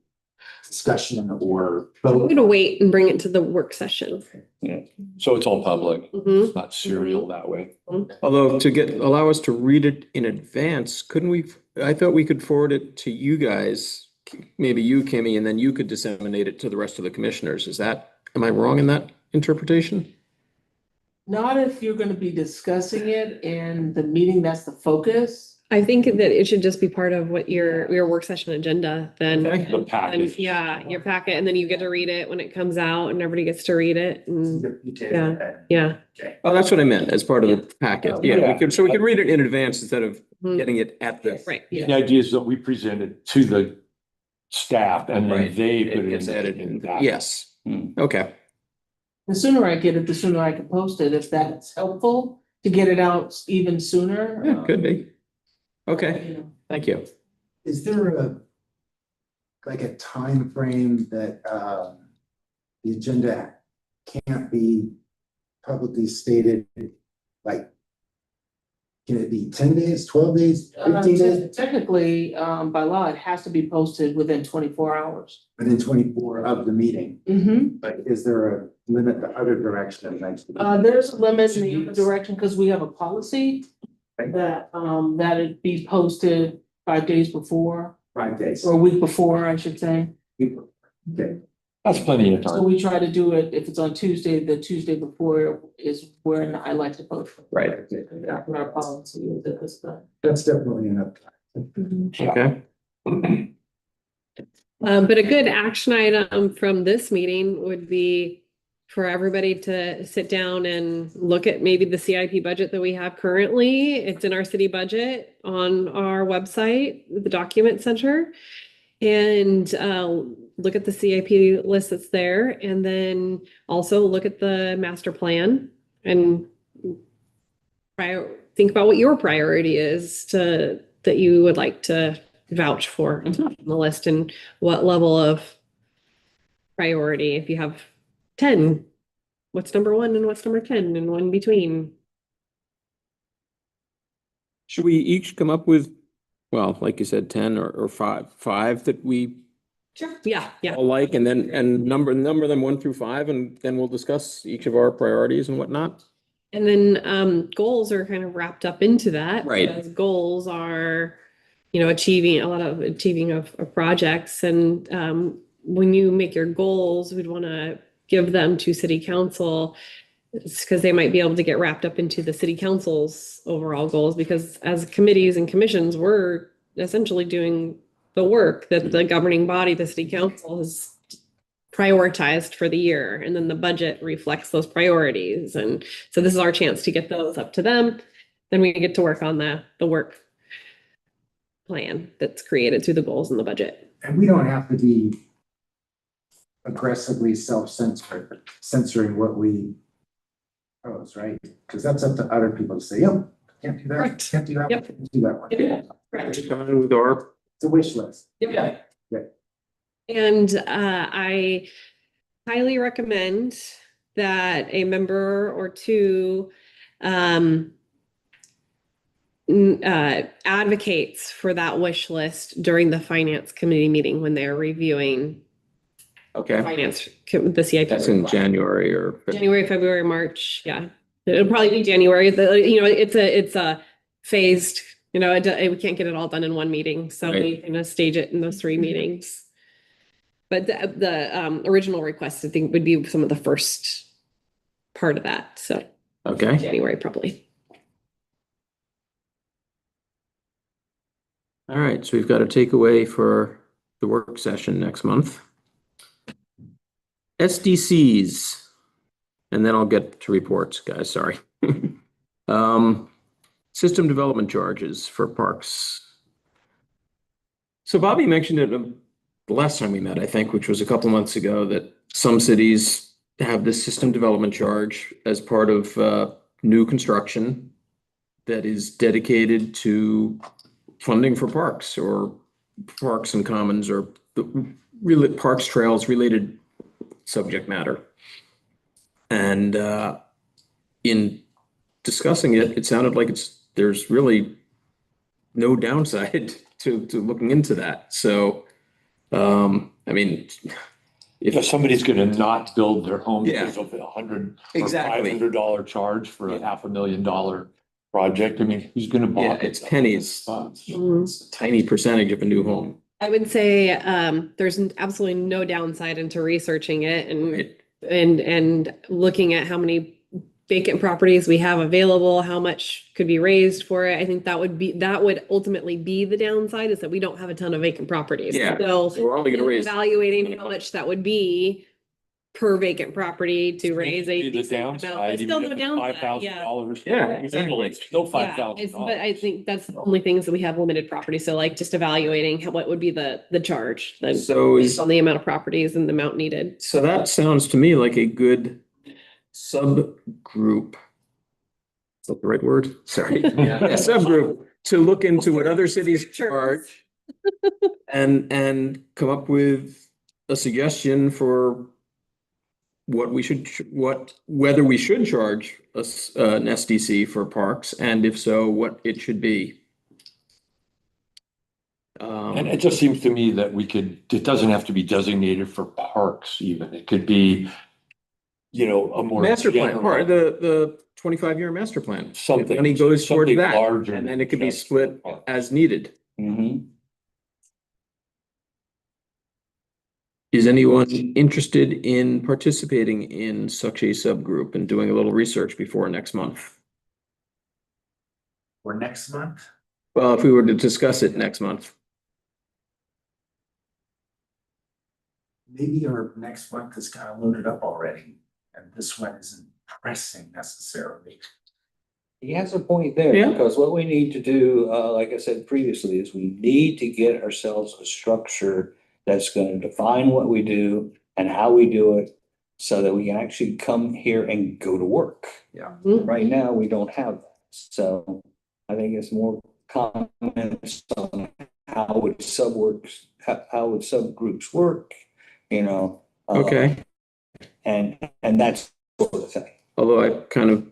discussion or I'm vote? gonna wait and bring it to the work session. So it's all public. Mhm. It's not serial that way. although allow us to read it in advance, I thought we could forward it to you guys, maybe you, Kimmy, and then you could disseminate it to the rest of the commissioners. Am I wrong in that interpretation? Not if you're gonna be discussing it in the meeting, that's the focus. I think that it should just be part of what your work session agenda then. Okay. The package. Yeah, your packet, and then you get to read it when it comes out and everybody gets to read it and, yeah. Oh, that's what I meant, as part of the packet. Yeah, so we could read it in advance instead of Mhm. getting it at the. Right. The idea is that we present it to the staff and then Right. they put It it gets edited. in that. Yes. Hmm. Okay. The sooner I get it, the sooner I can post it, if that's helpful, to get it out even sooner. Yeah, could be. Okay, You know. thank you. Is there like a time frame that the agenda can't be publicly stated? Like, can it be 10 days, 12 days, 15 days, Technically, by law, it has to be posted within 24 hours. within 24 of the meeting? Mm-hmm. But is there a limit the other direction? There's a limit in the other direction, because we have a policy that, that it be posted 5 days before, 5 days. or a week before, I should say. Okay, That's plenty of So time. we try to do it, if it's on Tuesday, the Tuesday before is when I like to post. Right. That's what our policy is at this time. that's definitely enough. Okay. But a good action item from this meeting would be for everybody to sit down and look at maybe the CIP budget that we have currently. It's in our city budget on our website, the document center. And look at the CIP list that's there, and then also look at the master plan and think about what your priority is that you would like to vouch for on the list, and what level of priority. If you have 10, what's number 1 and what's number 10 and one between? Should we each come up with, well, like you said, 10 or five that we Sure. Yeah, yeah. all like, and number them 1 through 5, and then we'll discuss each of our priorities and whatnot? And then goals are kind of wrapped up into that. Right. Because goals are, achieving of projects. And when you make your goals, we'd want to give them to city council, because they might be able to get wrapped up into the city council's overall goals, because as committees and commissions, we're essentially doing the work that the governing body, the city council, has prioritized for the year. And then the budget reflects those priorities. And so this is our chance to get those up to them. Then we get to work on the work plan that's created through the goals in the budget. And we don't have to be aggressively censoring what we propose, right? Because that's up to other people to say, yep, can't do that, Correct. can't do that, Yep. can't do that one. Yep. With our It's a wish list. Yeah. And I highly recommend that a member or two advocates for that wish list during the finance committee meeting when they're reviewing Okay, the CIP. that's in January or. January, February, March, yeah. It'll probably be January. It's a phased, we can't get it all done in one meeting, so Right. we stage it in those 3 meetings. But the original request, I think, would be some of the first part of that, so Okay, January probably. all right, so we've got a takeaway for the work session next month. SDCs, and then I'll get to reports, guys, sorry. System development charges for parks. So Bobby mentioned it the last time we met, I think, which was a couple months ago, that some cities have this system development charge as part of new construction that is dedicated to funding for parks or parks and commons or really parks, trails, related subject matter. And in discussing it, it sounded like there's really no downside to looking into that. So, I mean, If somebody's gonna not build their home Yeah. because of $100 or Exactly. $500 charge for a Yeah. $500,000 project, I mean, who's gonna buy? Yeah, it's pennies. Mhm. It's a tiny percentage of a new home. I would say there's absolutely no downside into researching it and Right. and looking at how many vacant properties we have available, how much could be raised for it. I think that would ultimately be the downside, is that we don't have a ton of vacant properties. Yeah. So So we're only gonna raise. evaluating how much that would be per vacant property to raise a. The decent amount, downside, but still no downside, yeah. $5,000. Yeah, exactly. No Yeah, $5,000. but I think that's the only things that we have limited property. So like just evaluating what would be the charge then So based on the amount of properties and the amount needed. So that sounds to me like a good subgroup. Is that the right word? Sorry. Yeah. A subgroup to look into what other cities Sure. charge and come up with a suggestion for what we should, whether we should charge an SDC for parks, and if so, what it should be. And it just seems to me that it doesn't have to be designated for parks even. It could be, a more. Master plan, general- part of the 25-year master plan. Something. Money goes toward something that, larger and then than it could be just split parks. as needed. Mhm. Is anyone interested in participating in such a subgroup and doing a little research before next month? For next month, Well, if we were to discuss it next month. maybe our next month is kind of loaded up already, and this one isn't pressing necessarily. He has a point there, Yeah. because what we need to do, like I said previously, is we need to get ourselves a structure that's gonna define what we do and how we do it, so that we can actually come here and go to work. Mhm. Right now, we don't have that. So I think it's more comments on how would subgroups work, Okay, and that's sort of thing. although I kind of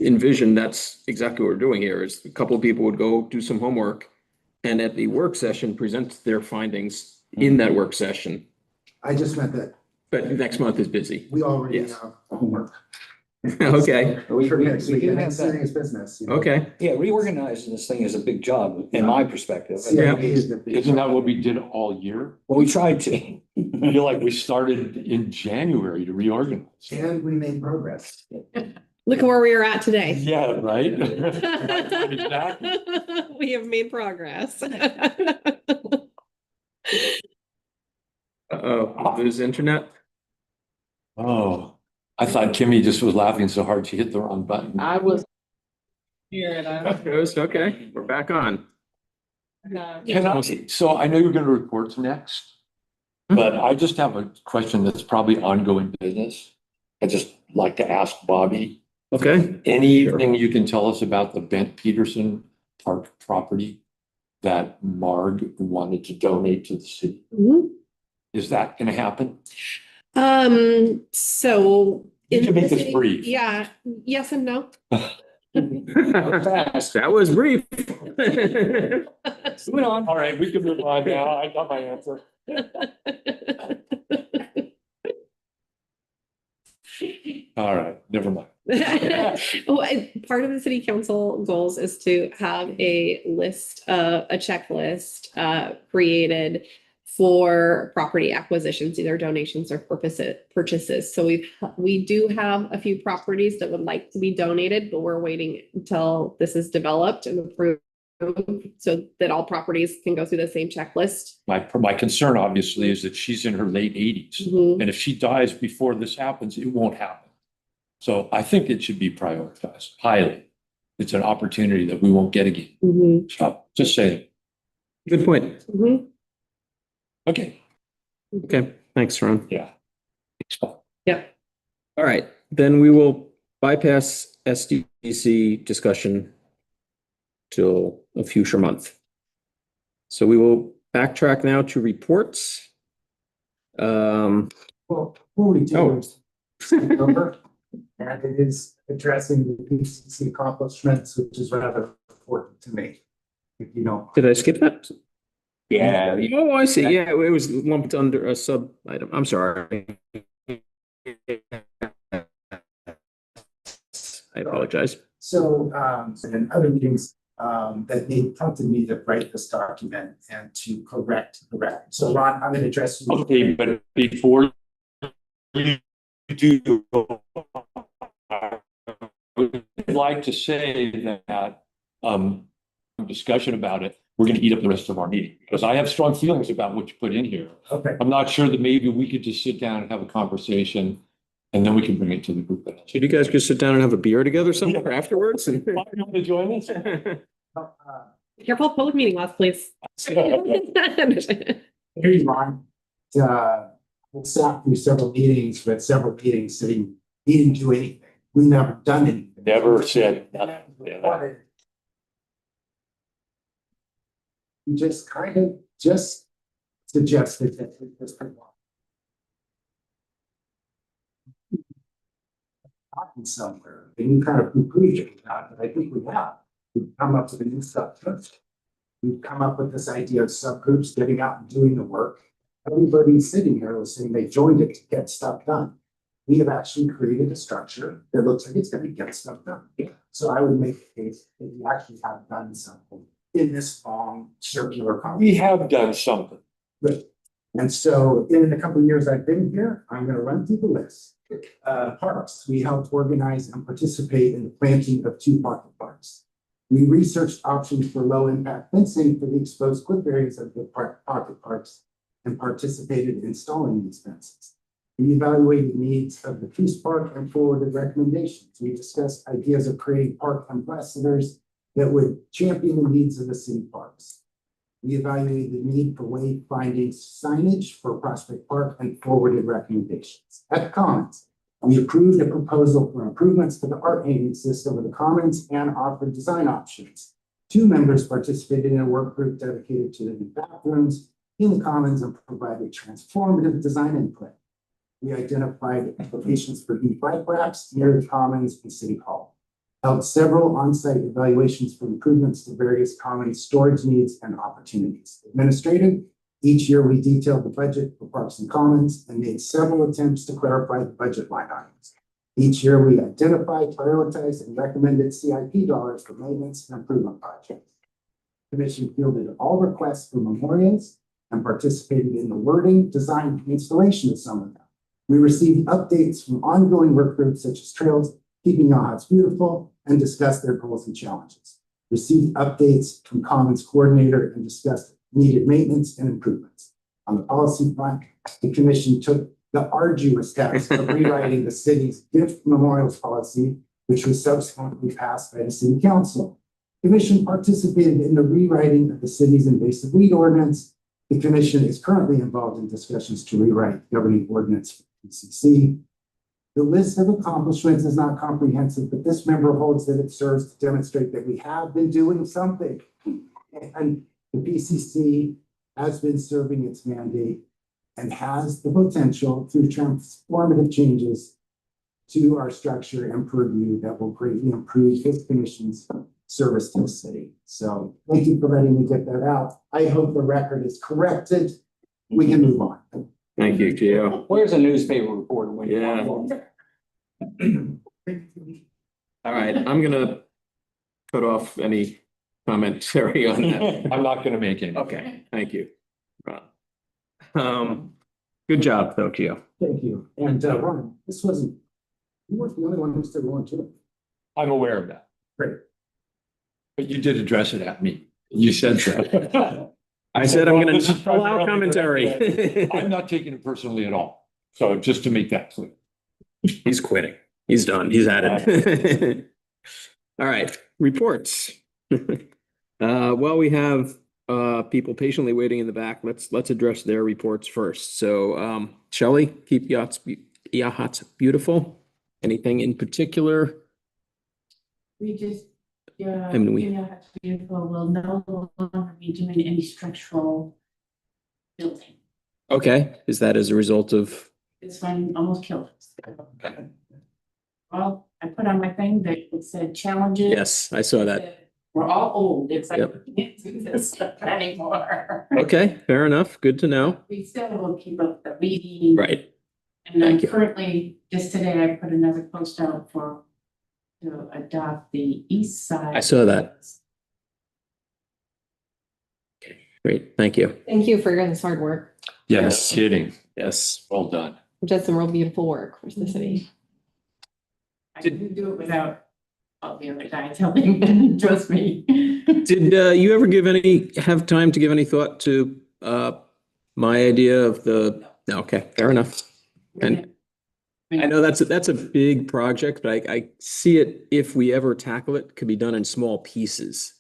envision that's exactly what we're doing here, is a couple of people would go do some homework and at the work session, present their findings in that work session. I just meant that But next month is busy. we already Yes. have homework. Okay, We- For we- next we week, do and have next that. thing is business. okay. Yeah, reorganizing this thing is a big job, in my perspective. Yeah. CIP is the big- Isn't that what we did all year? Well, we tried to. I feel like we started in January to reorganize. And we made progress. Look at where we are at today. Yeah, right? Exactly. We have made progress. Uh-oh, lose internet? Oh, I thought Kimmy just was laughing so hard she hit the wrong button. I was here and I. Okay, we're back on. So I know you're gonna report next, but I just have a question that's probably ongoing business. I just like to ask Bobby, Okay, anything you can tell us about the Bent Peterson Park property that Marg wanted to donate to the city? Mhm. Is that gonna happen? So. You in can make the this city- brief. Yeah, yes and no. that was brief. Moving on. All right, we can move on now. I got my answer. All right, never mind. Part of the city council goals is to have a checklist created for property acquisitions, either donations or purchases. So we do have a few properties that would like to be donated, but we're waiting until this is developed and approved so that all properties can go through the same checklist. My concern obviously is that she's in her late 80s. Mhm. And if she dies before this happens, it won't happen. So I think it should be prioritized highly. It's an opportunity that we won't get again. Mhm. So just saying. Good point. Mhm. Okay, Okay, thanks, Ron. yeah. Yep. All right, then we will bypass SDC discussion till a future month. So we will backtrack now to reports. Well, before we do, Oh. number, and it is addressing the PCC accomplishments, which is rather important to me. If you don't. Did I skip that? Yeah. Oh, I see. Yeah, it was lumped under a sub item. I'm sorry. I apologize. So, in other meetings, that they prompted me to write this document and to correct the record. So Ron, I'm gonna address you. Okay, but before you do, I'd like to say that, discussion about it, we're gonna eat up the rest of our meeting, because I have strong feelings about what you put in here. Okay, I'm not sure that maybe we could just sit down and have a conversation, and then we can bring it to the group. Should you guys just sit down and have a beer together somewhere afterwards? You want to join us? Careful of public meeting laws, please. here's Ron. We'll sat through several meetings, but several meetings saying, he didn't do anything. We never done anything. Never said nothing. Yeah. You just kind of just suggested that we just gotten somewhere, and you kind of poo-pooed it about it, but I think we have. We've come up with a new subgroup. We've come up with this idea of subgroups getting out and doing the work. Everybody sitting here listening, they joined it to get stuff done. We have actually created a structure that looks like it's gonna get stuff done. So I would make a case that you actually have done something in this long circular conversation. We have done something. Good. And so in the couple of years I've been here, I'm gonna run through the list. Parks, we helped organize and participate in the planting of 2 pocket parks. We researched options for low impact fencing for the exposed cliff areas of the pocket parks and participated in installing these fences. We evaluated needs of the Peace Park and forwarded recommendations. We discussed ideas of creating park ambassadors that would champion the needs of the city parks. We evaluated the need for wayfinding signage for Prospect Park and forwarded recommendations. At the Commons, we approved a proposal for improvements to the art hanging system of the Commons and offered design options. 2 members participated in a work group dedicated to the new bathrooms in the Commons and provided transformative design input. We identified applications for new bike racks near the Commons and City Hall. Held several on-site evaluations for improvements to various common storage needs and opportunities. Administrative, each year we detailed the budget for Parks and Commons and made several attempts to clarify the budget line items. Each year we identified, prioritized, and recommended CIP dollars for maintenance and improvement projects. The Commission fielded all requests for memorials and participated in the wording, design, and installation of some of them. We received updates from ongoing work groups such as trails Keeping Yachts Beautiful, and discussed their goals and challenges. Received updates from Commons Coordinator and discussed needed maintenance and improvements. On the policy front, the commission took the arduous task of rewriting the city's gift memorials policy, which was subsequently passed by the city council. The commission participated in the rewriting of the city's invasive weed ordinance. The commission is currently involved in discussions to rewrite governing ordinance for PCC. The list of accomplishments is not comprehensive, but this member holds that it serves to demonstrate that we have been doing something. And the PCC has been serving its mandate and has the potential through transformative changes to our structure and purview that will greatly improve this commission's service to the city. So thank you for letting me get that out. I hope the record is corrected. We can move on. Thank you, Gio. Where's a newspaper report when you Yeah. want one? All right, I'm gonna cut off any commentary on that. I'm not gonna make any. Okay, thank you. Good job though, Gio. Thank you. And Ron, this wasn't, you weren't the only one who said one too. I'm aware of that. Great. But you did address it at me. You said so. I said I'm Well, gonna this is allow primarily commentary. I'm not taking it personally at all. So just to make that clear. He's quitting. He's done. He's at it. All right, reports. Well, we have people patiently waiting in the back. Let's address their reports first. So Shelley, keep yachts beautiful. Anything in particular? We just, yeah, I mean, we- yeah, beautiful, will no longer be doing any structural building. Okay, is that as a result of? This one almost killed us. Well, I put on my thing that it said challenges. Yes, I saw that. We're all old, it's like, Yep. we can't do this stuff anymore. Okay, fair enough. Good to know. We still will keep up the reading. Right. And then Thank you. currently, just today, I put another post out to adopt the east side. I saw that. Great, thank you. Thank you for this hard work. Yeah, no Yes. kidding. Yes. Well done. You've done some real beautiful work for the city. I couldn't do it without all the other guys helping, trust me. Did you ever have time to give any thought to my idea of the, no, okay, fair enough. And I know that's a big project, but I see it, if we ever tackle it, could be done in small pieces.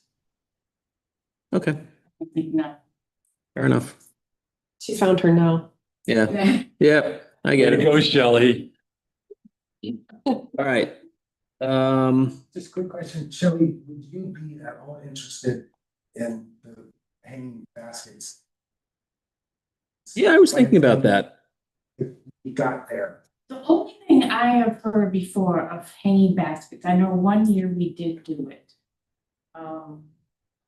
Okay, I think not. fair enough. She found her now. Yeah, yeah, I get There it. you go, Shelley. All right. Just a quick question, Shelley, would you be at all interested in the hanging baskets? Yeah, I was thinking about that. If you got there. The only thing I have heard before of hanging baskets, I know one year we did do it.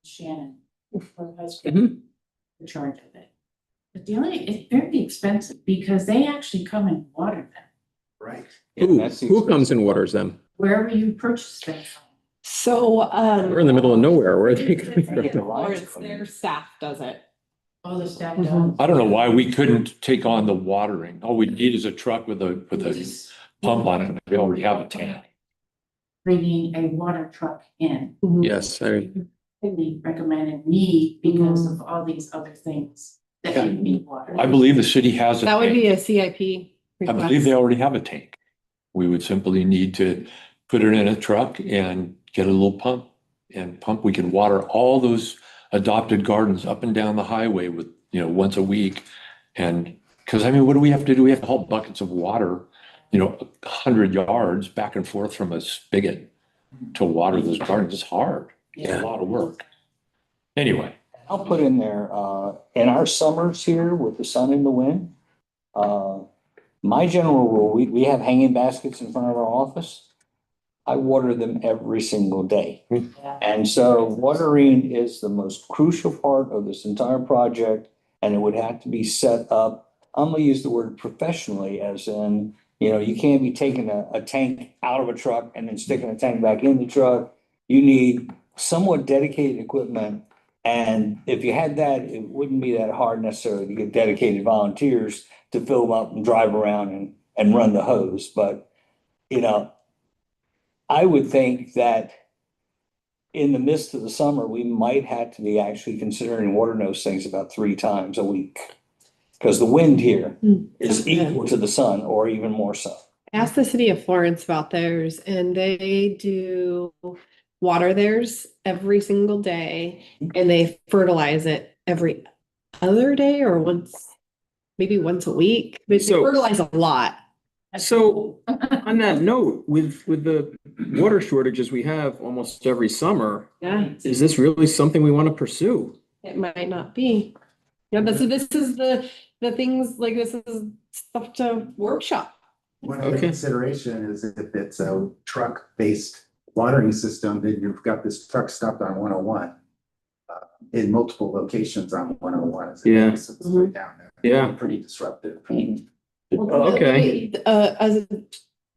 Shannon, her husband, Mhm. in charge of it. But the only, it's very expensive because they actually come and water them, Right. Who comes and waters them? wherever you purchase them from. So, We're in the middle of nowhere. Where are they coming from? Lawrence, their staff does it. All the staff Mhm. does. I don't know why we couldn't take on the watering. All we need is a truck with a Just pump on it. We already have a tank. Bringing a water truck in. Yes, Really recommended me because of all these other things that you need water. I believe the city has a That would tank. be a CIP I believe request. they already have a tank. We would simply need to put it in a truck and get a little pump and pump. We can water all those adopted gardens up and down the highway with, once a week. And, because I mean, what do we have to do? We have to haul buckets of water, 100 yards back and forth from a spigot to water those gardens. It's hard. It's a lot of work. Anyway, I'll put in there, in our summers here with the sun and the wind, my general rule, we have hanging baskets in front of our office. I water them every single day. Yeah. And so watering is the most crucial part of this entire project, and it would have to be set up. I'm gonna use the word professionally, as in, you can't be taking a tank out of a truck and then sticking a tank back in the truck. You need somewhat dedicated equipment. And if you had that, it wouldn't be that hard necessarily to get dedicated volunteers to fill them up and drive around and run the hose. But, I would think that in the midst of the summer, we might have to be actually considering watering those things about 3 times a week. Because the wind here is equal to the sun or even more so. Ask the city of Florence about theirs, and they do water theirs every single day, and they fertilize it every other day or maybe once a week. But they So- fertilize a lot. So on that note, with the water shortages we have almost every summer, Yeah, is this really something we want to pursue? it might not be. Yeah, this is the things like this is stuff to workshop. One other Okay. consideration is if it's a truck-based watering system, then you've got this truck stopped on 101. In multiple locations on 101. As it Yeah. goes its way down there. Yeah. Pretty disruptive. Okay. As a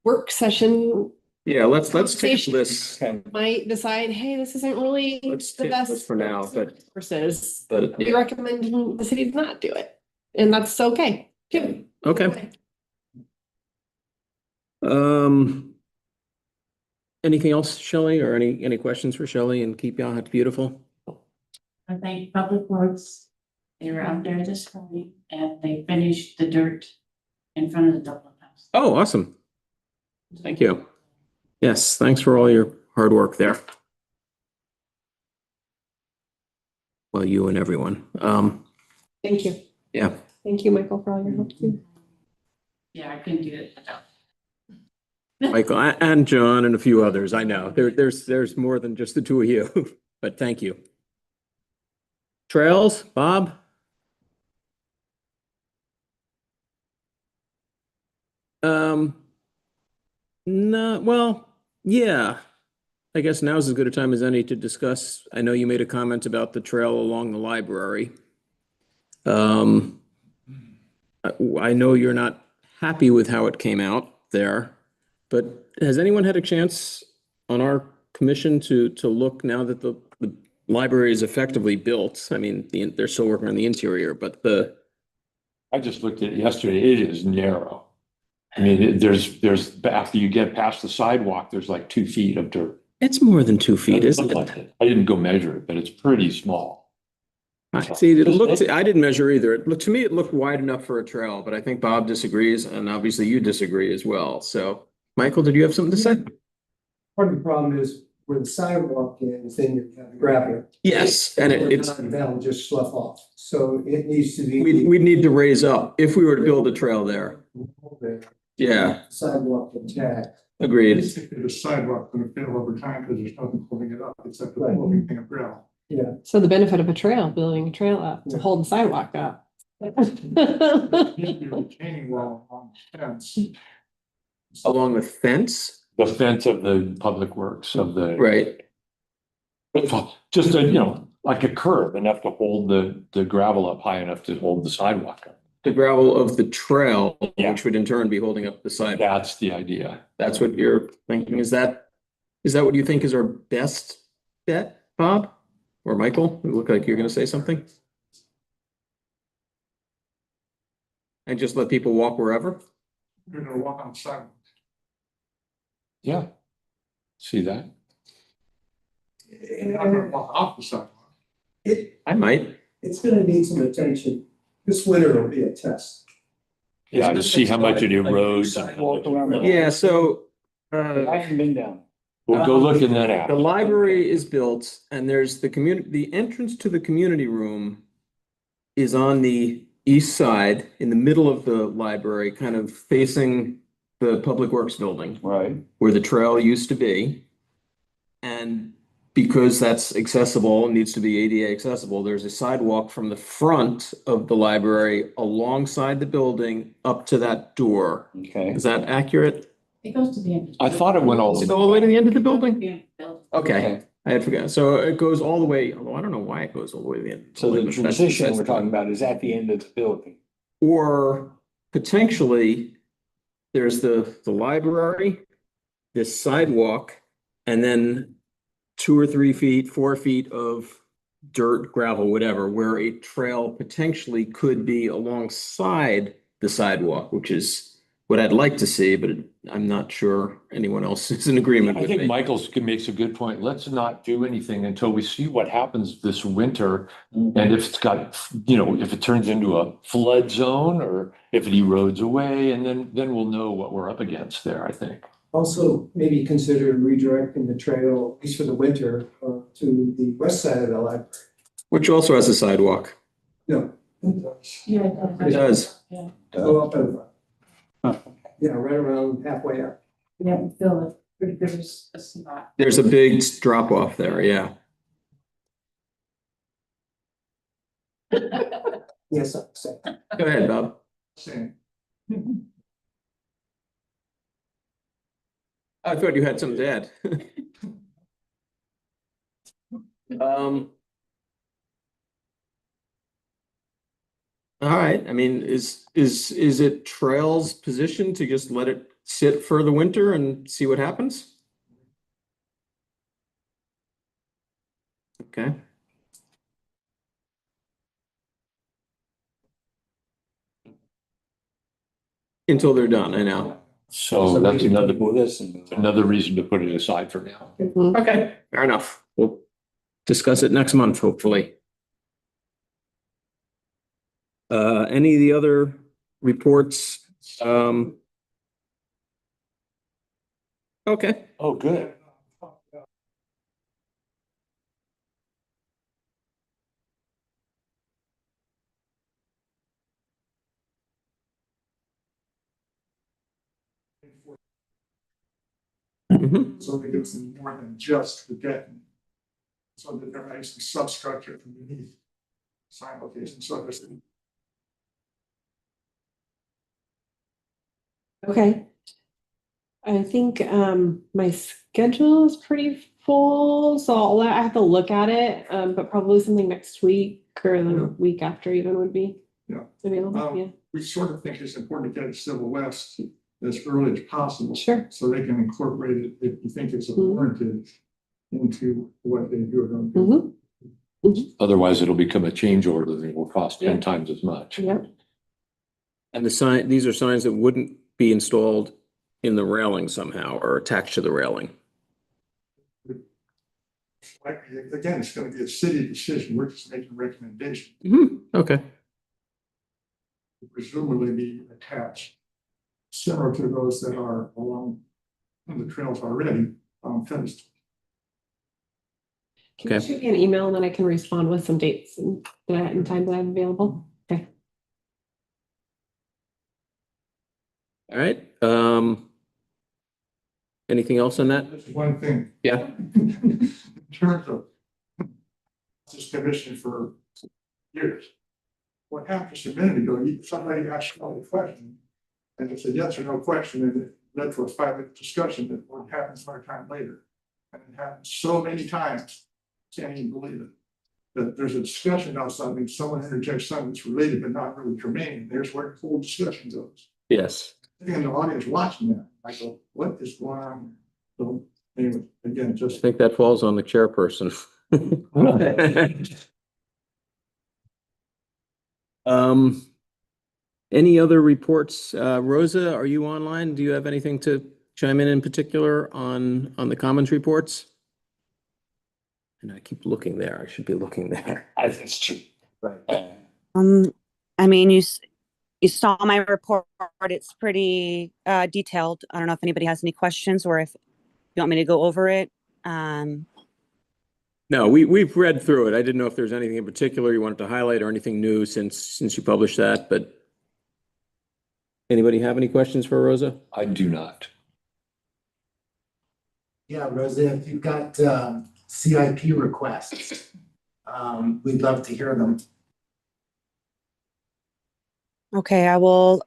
work session, Yeah, let's table Conversation. this, Okay. might decide, hey, this isn't really Let's the table best. this for now, but- Versus, but we recommend the city does not do it, and that's okay. too. okay. Anything else, Shelley, or any questions for Shelley and Keep Yahat Beautiful? I thank Public Works. They were out there this morning and they finished the dirt in front of the Dublin House. Oh, awesome. Thank you. Yes, thanks for all your hard work there. Well, you and everyone. Thank you. Yeah. Thank you, Michael, for all your help too. Yeah, I couldn't do it without. Michael and John and a few others. I know there's more than just the two of you, but thank you. Trails, Bob? No, well, yeah. I guess now's as good a time as any to discuss. I know you made a comment about the trail along the library. I know you're not happy with how it came out there, but has anyone had a chance on our commission to look now that the library is effectively built? I mean, they're still working on the interior, but I just looked at it yesterday. It is narrow. I mean, there's, after you get past the sidewalk, there's like 2 feet of dirt. it's more than 2 feet, isn't Something it? like that. I didn't go measure it, but it's pretty small. See, it looked, I didn't measure either. To me, it looked wide enough for a trail, but I think Bob disagrees, and obviously you disagree as well. So, Michael, did you have something to say? Part of the problem is where the sidewalk is, then you have gravel. Yes, and it's, That'll just slough off, so it needs to be. we'd need to raise up if we were to build a trail there. Yeah, Sidewalk intact. agreed. Basically, the sidewalk's gonna fail over time because there's nothing holding it up except for the floating thing of gravel. Yeah. So the benefit of a trail, building a trail up to hold the sidewalk up. Retaining wall along the fence. Along the fence, The fence of the public works of the. right? Just like a curb enough to hold the gravel up high enough to hold the sidewalk up. The gravel of the trail, Yeah. which would in turn be holding up the sidewalk. That's the idea. That's what you're thinking. Is that what you think is our best bet, Bob? Or Michael? You look like you're gonna say something. And just let people walk wherever? You're gonna walk on the sidewalk. Yeah. See that? You're not gonna walk off the sidewalk. I might. It's gonna need some attention. This winter will be a test. Yeah, to see how much it erodes. Sidewalk around the- Yeah, so I haven't been down. We'll go look and then ask. the library is built and there's the entrance to the community room is on the east side in the middle of the library, kind of facing the Public Works building Right. where the trail used to be. And because that's accessible, and needs to be ADA accessible, there's a sidewalk from the front of the library alongside the building up to that door. Okay. Is that accurate? It goes to the end. I thought it went all Is it all the way to the end of the building? Yeah, building. Okay, I had forgotten. So it goes all the way, although I don't know why it goes all the way to the end. So the That's- transition that's- we're talking about is at the end of the building. Or potentially, there's the library, this sidewalk, and then 2 or 3 feet, 4 feet of dirt, gravel, whatever, where a trail potentially could be alongside the sidewalk, which is what I'd like to see, but I'm not sure anyone else is in agreement I with think me. Michael's makes a good point. Let's not do anything until we see what happens this winter. And if it's got, if it turns into a flood zone or if it erodes away, and then we'll know what we're up against there, I think. Also, maybe consider redirecting the trail, at least for the winter, to the west side of the library. Which also has a sidewalk. No. Yeah, It does. Yeah, Go up and, yeah, right around halfway up. yeah, feel it, pretty good as a spot. There's a big drop off there, yeah. Yes, so. Go ahead, Bob. Same. I thought you had something to add. All right, I mean, is it Trail's position to just let it sit for the winter and see what happens? Okay. Until they're done, I know. So that's another Listen. reason to put it aside for now. Okay, fair enough. We'll discuss it next month, hopefully. Any of the other reports? Okay. Oh, good. Mhm. So they do some more than just the deck. So that there is some substructure from beneath sign location, so there's. Okay. I think my schedule is pretty full, so I have to look at it, but probably something next week or the week after even would be Yeah. available, yeah. We sort of think it's important to get Civil West as early as possible. Sure. So they can incorporate it, if you think it's Mhm. warranted, into what they do. Otherwise, it'll become a change order that will cost 10 Yeah. times as much. Yep. And these are signs that wouldn't be installed in the railing somehow or attached to the railing. Like, again, it's gonna be a city decision, we're just making a recommendation, Okay. presumably be attached. Similar to those that are along the trails already, fenced. Can you Okay. shoot me an email and then I can respond with some dates and time that I'm available? Okay. All right. Anything else on that? That's one thing. Yeah. In terms of this commission for years. What happened just a minute ago, somebody asked you a question. And it's a yes or no question, and it led to a 5-minute discussion that what happens our time later. And it happens so many times, can't even believe it. That there's a discussion about something, someone interjects something that's related but not really germane, and there's where the whole discussion goes. Yes. Sitting in the audience watching that, I go, what is going on? So anyway, again, I just. think that falls on the chairperson. Any other reports? Rosa, are you online? Do you have anything to chime in particular on the Commons reports? And I keep looking there. I should be looking there. That's true. Right. I mean, you saw my report. It's pretty detailed. I don't know if anybody has any questions or if you want me to go over it. No, we've read through it. I didn't know if there's anything in particular you wanted to highlight or anything new since you published that, but anybody have any questions for Rosa? I do not. Yeah, Rosa, if you've got CIP requests, we'd love to hear them. Okay, I will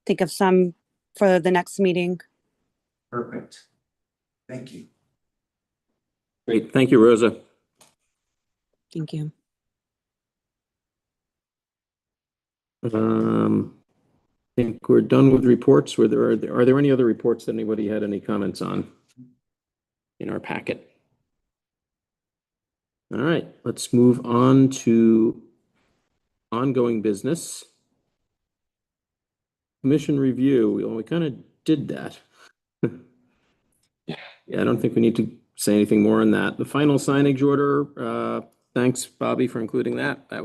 think of some for the next meeting. Perfect. Thank you. Great. Thank you, Rosa. Thank you. I think we're done with reports. Are there any other reports that anybody had any comments on in our packet? All right, let's move on to ongoing business. commission review, we kind of did that. Yeah, I don't think we need to say anything more on that. The final signage order, thanks, Bobby, for including that. That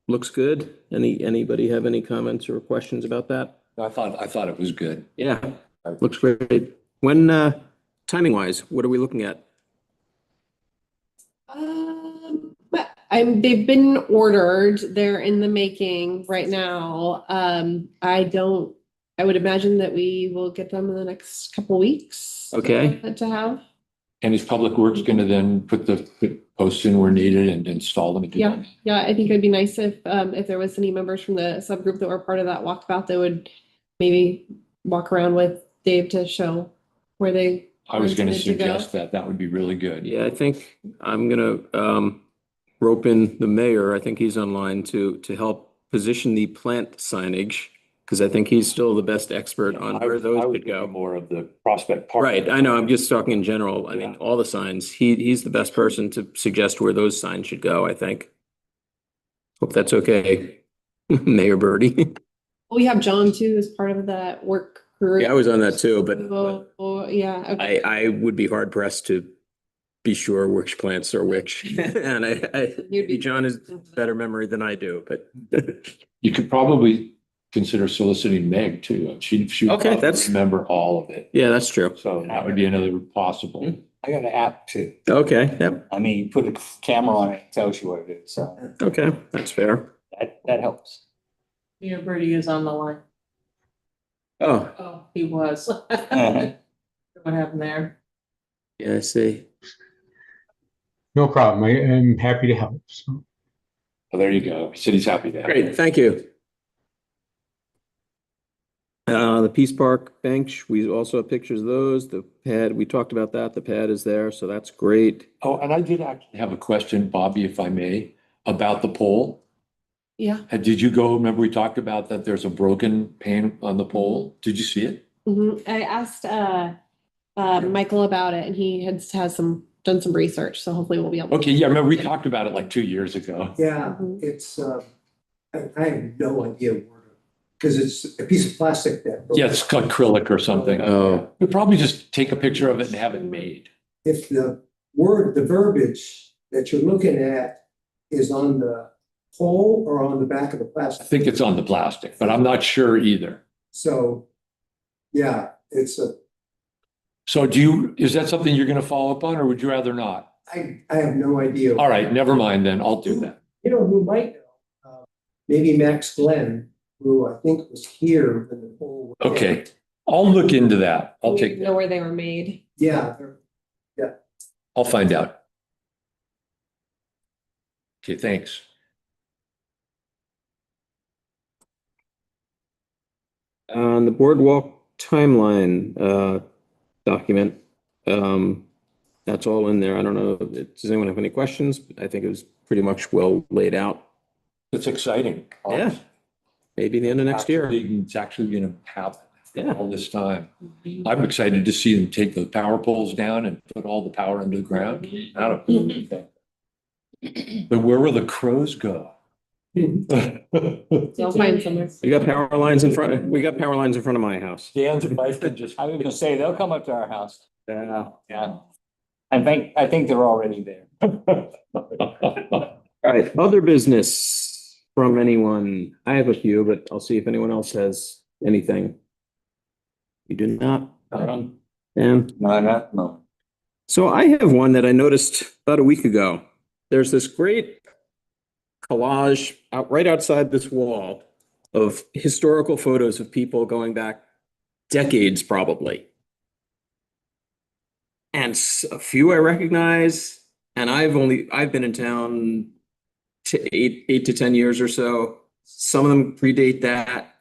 looks good. Anybody have any comments or questions about that? I thought it was good. Yeah, looks great. When, timing wise, what are we looking at? They've been ordered, they're in the making right now. I would imagine that we will get them in the next couple weeks. Okay. To have. And is Public Works gonna then put posts in where needed and install them? Yeah, I think it'd be nice if there was any members from the subgroup that were part of that walkabout that would maybe walk around with Dave to show where they. I was gonna intended to go. suggest that would be really good. Yeah, I think I'm gonna rope in the mayor. I think he's online to help position the plant signage, because I think he's still the best expert on where those I would would go. go more of the Prospect Park. Right, I know, I'm just talking in general. I mean, all the signs, he's the best person to suggest where those signs should go, I think. Hope that's okay, Mayor Birdie. We have John too as part of that work group. Yeah, I was on that too, but Yeah. Okay. I would be hard pressed to be sure which plants are which. And John has better memory than I do, but. You could probably consider soliciting Meg too. She would Okay, probably that's- remember all of it. Yeah, that's true. So that would be another possible. I got an app too. Okay, yep, I mean, you put a camera on it, it tells you what it is, so okay, that's fair. that helps. Mayor Birdie is on the line. Oh, Oh, he was. What happened there? yeah, I see. No problem. I am happy to help. So. Well, there you go. He said he's happy to have Great, it. thank you. The Peace Park bench, we also have pictures of those. The pad, we talked about that. The pad is there, so that's great. Oh, and I did actually have a question, Bobby, if I may, about the pole. Yeah. Did you go, remember we talked about that there's a broken pane on the pole? Did you see it? I asked Michael about it and he has done some research, so hopefully we'll be able. Okay, yeah, remember we talked about it like 2 years ago. Yeah, it's, I have no idea where to, because it's a piece of plastic that. Yeah, it's acrylic or something. Oh, We'd probably just take a picture of it and have it made. If the verbiage that you're looking at is on the pole or on the back of the I plastic. think it's on the plastic, but I'm not sure either. So, yeah, it's So is that something you're gonna follow up on, or would you rather not? I have no idea. All right, never mind then, I'll do that. You know who might know? Maybe Max Glenn, who I think was here when the pole. was Okay, down. I'll look into that. I'll take Know that. where they were made. Yeah, I'll find out. Okay, thanks. on the boardwalk timeline, document, that's all in there. I don't know, does anyone have any questions? I think it was pretty much well laid out. It's exciting. Yeah, maybe the end of next year. It's actually gonna happen Yeah. all this time. I'm excited to see them take the power poles down and put all the power into the ground. But where will the crows go? They'll find somewhere. We got power lines in front of my house. Dan's wife can just. I was gonna say, they'll come up to our house. Yeah. Yeah. I think they're already there. All right, other business from anyone? I have a few, but I'll see if anyone else has anything. You do not? Dan? No. So I have one that I noticed about a week ago. There's this great collage right outside this wall of historical photos of people going back decades, probably. And a few I recognize, and I've been in town to eight to 10 years or so. Some of them predate that.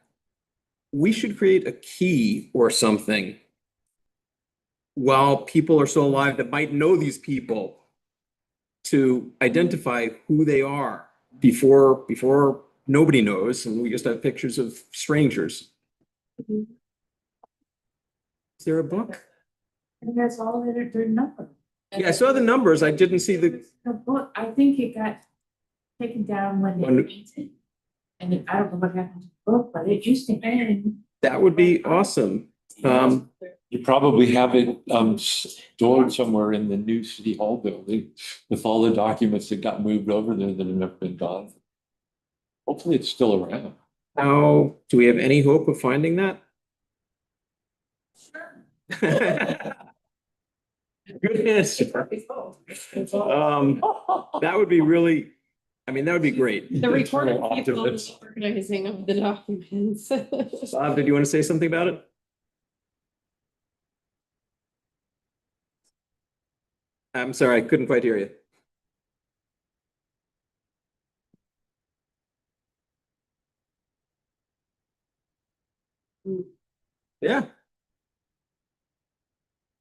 We should create a key or something while people are still alive that might know these people to identify who they are before nobody knows, and we just have pictures of strangers. Is there a book? And that's all their number. Yeah, I saw the numbers. I didn't see the. The book, I think it got taken down when they When- painted. And I don't know what happened to the book, but it used to be. That would be awesome. You probably have it stored somewhere in the new city hall building with all the documents that got moved over there that have never been gone. Hopefully it's still around. How, do we have any hope of finding that? Good answer. That would be really, I mean, that would be great. The recorded people, Optimist. organizing of the documents. Bob, did you want to say something about it? I'm sorry, I couldn't quite hear you. Yeah.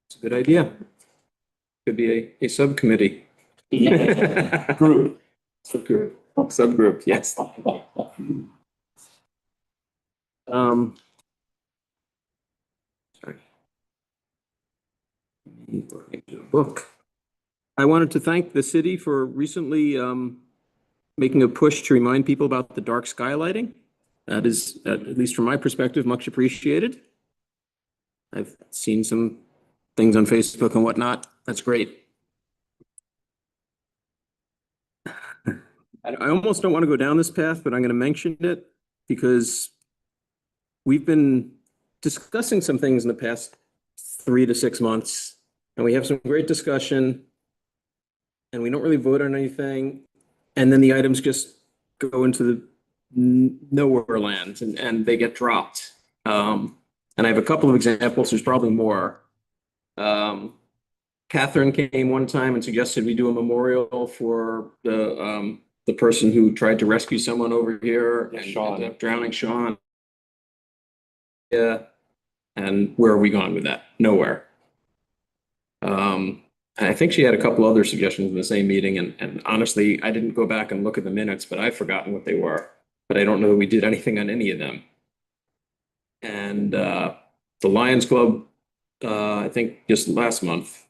It's a good idea. Could be a subcommittee. Group. Subgroup, yes. Sorry. Book. I wanted to thank the city for recently making a push to remind people about the dark sky lighting. That is, at least from my perspective, much appreciated. I've seen some things on Facebook and whatnot. That's great. I almost don't want to go down this path, but I'm going to mention it because we've been discussing some things in the past 3 to 6 months, and we have some great discussion, and we don't really vote on anything, and then the items just go into the nowhere land and they get dropped. And I have a couple of examples. There's probably more. Catherine came one time and suggested we do a memorial for the person who tried to rescue someone over here and ended up drowning, Sean. Yeah. And where are we going with that? Nowhere. And I think she had a couple other suggestions in the same meeting. And honestly, I didn't go back and look at the minutes, but I've forgotten what they were. But I don't know that we did anything on any of them. And the Lions Club, I think just last month,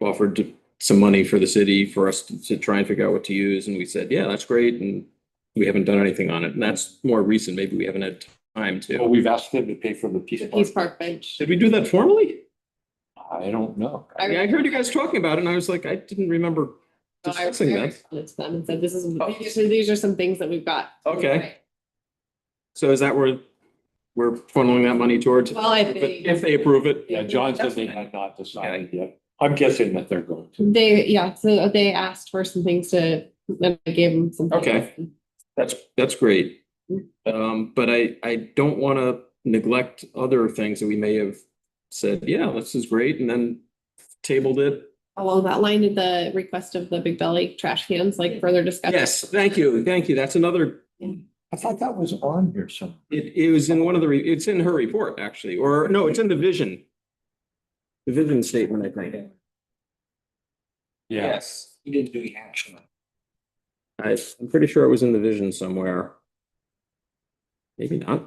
offered some money for the city for us to try and figure out what to use. And we said, yeah, that's great. And we haven't done anything on it. And that's more recent. Maybe we haven't had time to. Well, we've asked them to pay for the Peace Park. Peace Park bench. Did we do that formally? I don't know. I mean, I heard you guys talking about it and I was like, I didn't remember discussing that. responded to them and said, these are some things that we've got. Okay. So is that where we're funneling that money towards? Well, If they approve it. Yeah, John said they had not decided yet. I'm guessing that they're going to. So they asked for some things to, and I gave them some. things. Okay. That's great. But I don't want to neglect other things that we may have said, yeah, this is great, and then tabled it. Along that line, did the request of the Big Belly trash cans, like further discussion? Yes, thank you. That's another. I thought that was on here somewhere. It was in one of the, it's in her report, actually, or no, it's in the vision. The vision statement, I think. Yeah. Yes. You didn't do the action. I'm pretty sure it was in the vision somewhere. Maybe not.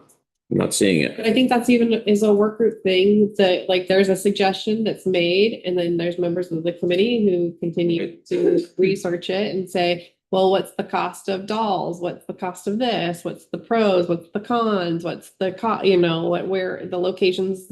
I'm not seeing it. But I think that's even is a work group thing that like there's a suggestion that's made and then there's members of the committee who continue to research it and say, well, what's the cost of dolls? What's the cost of this? What's the pros? What's the cons? What's the where the locations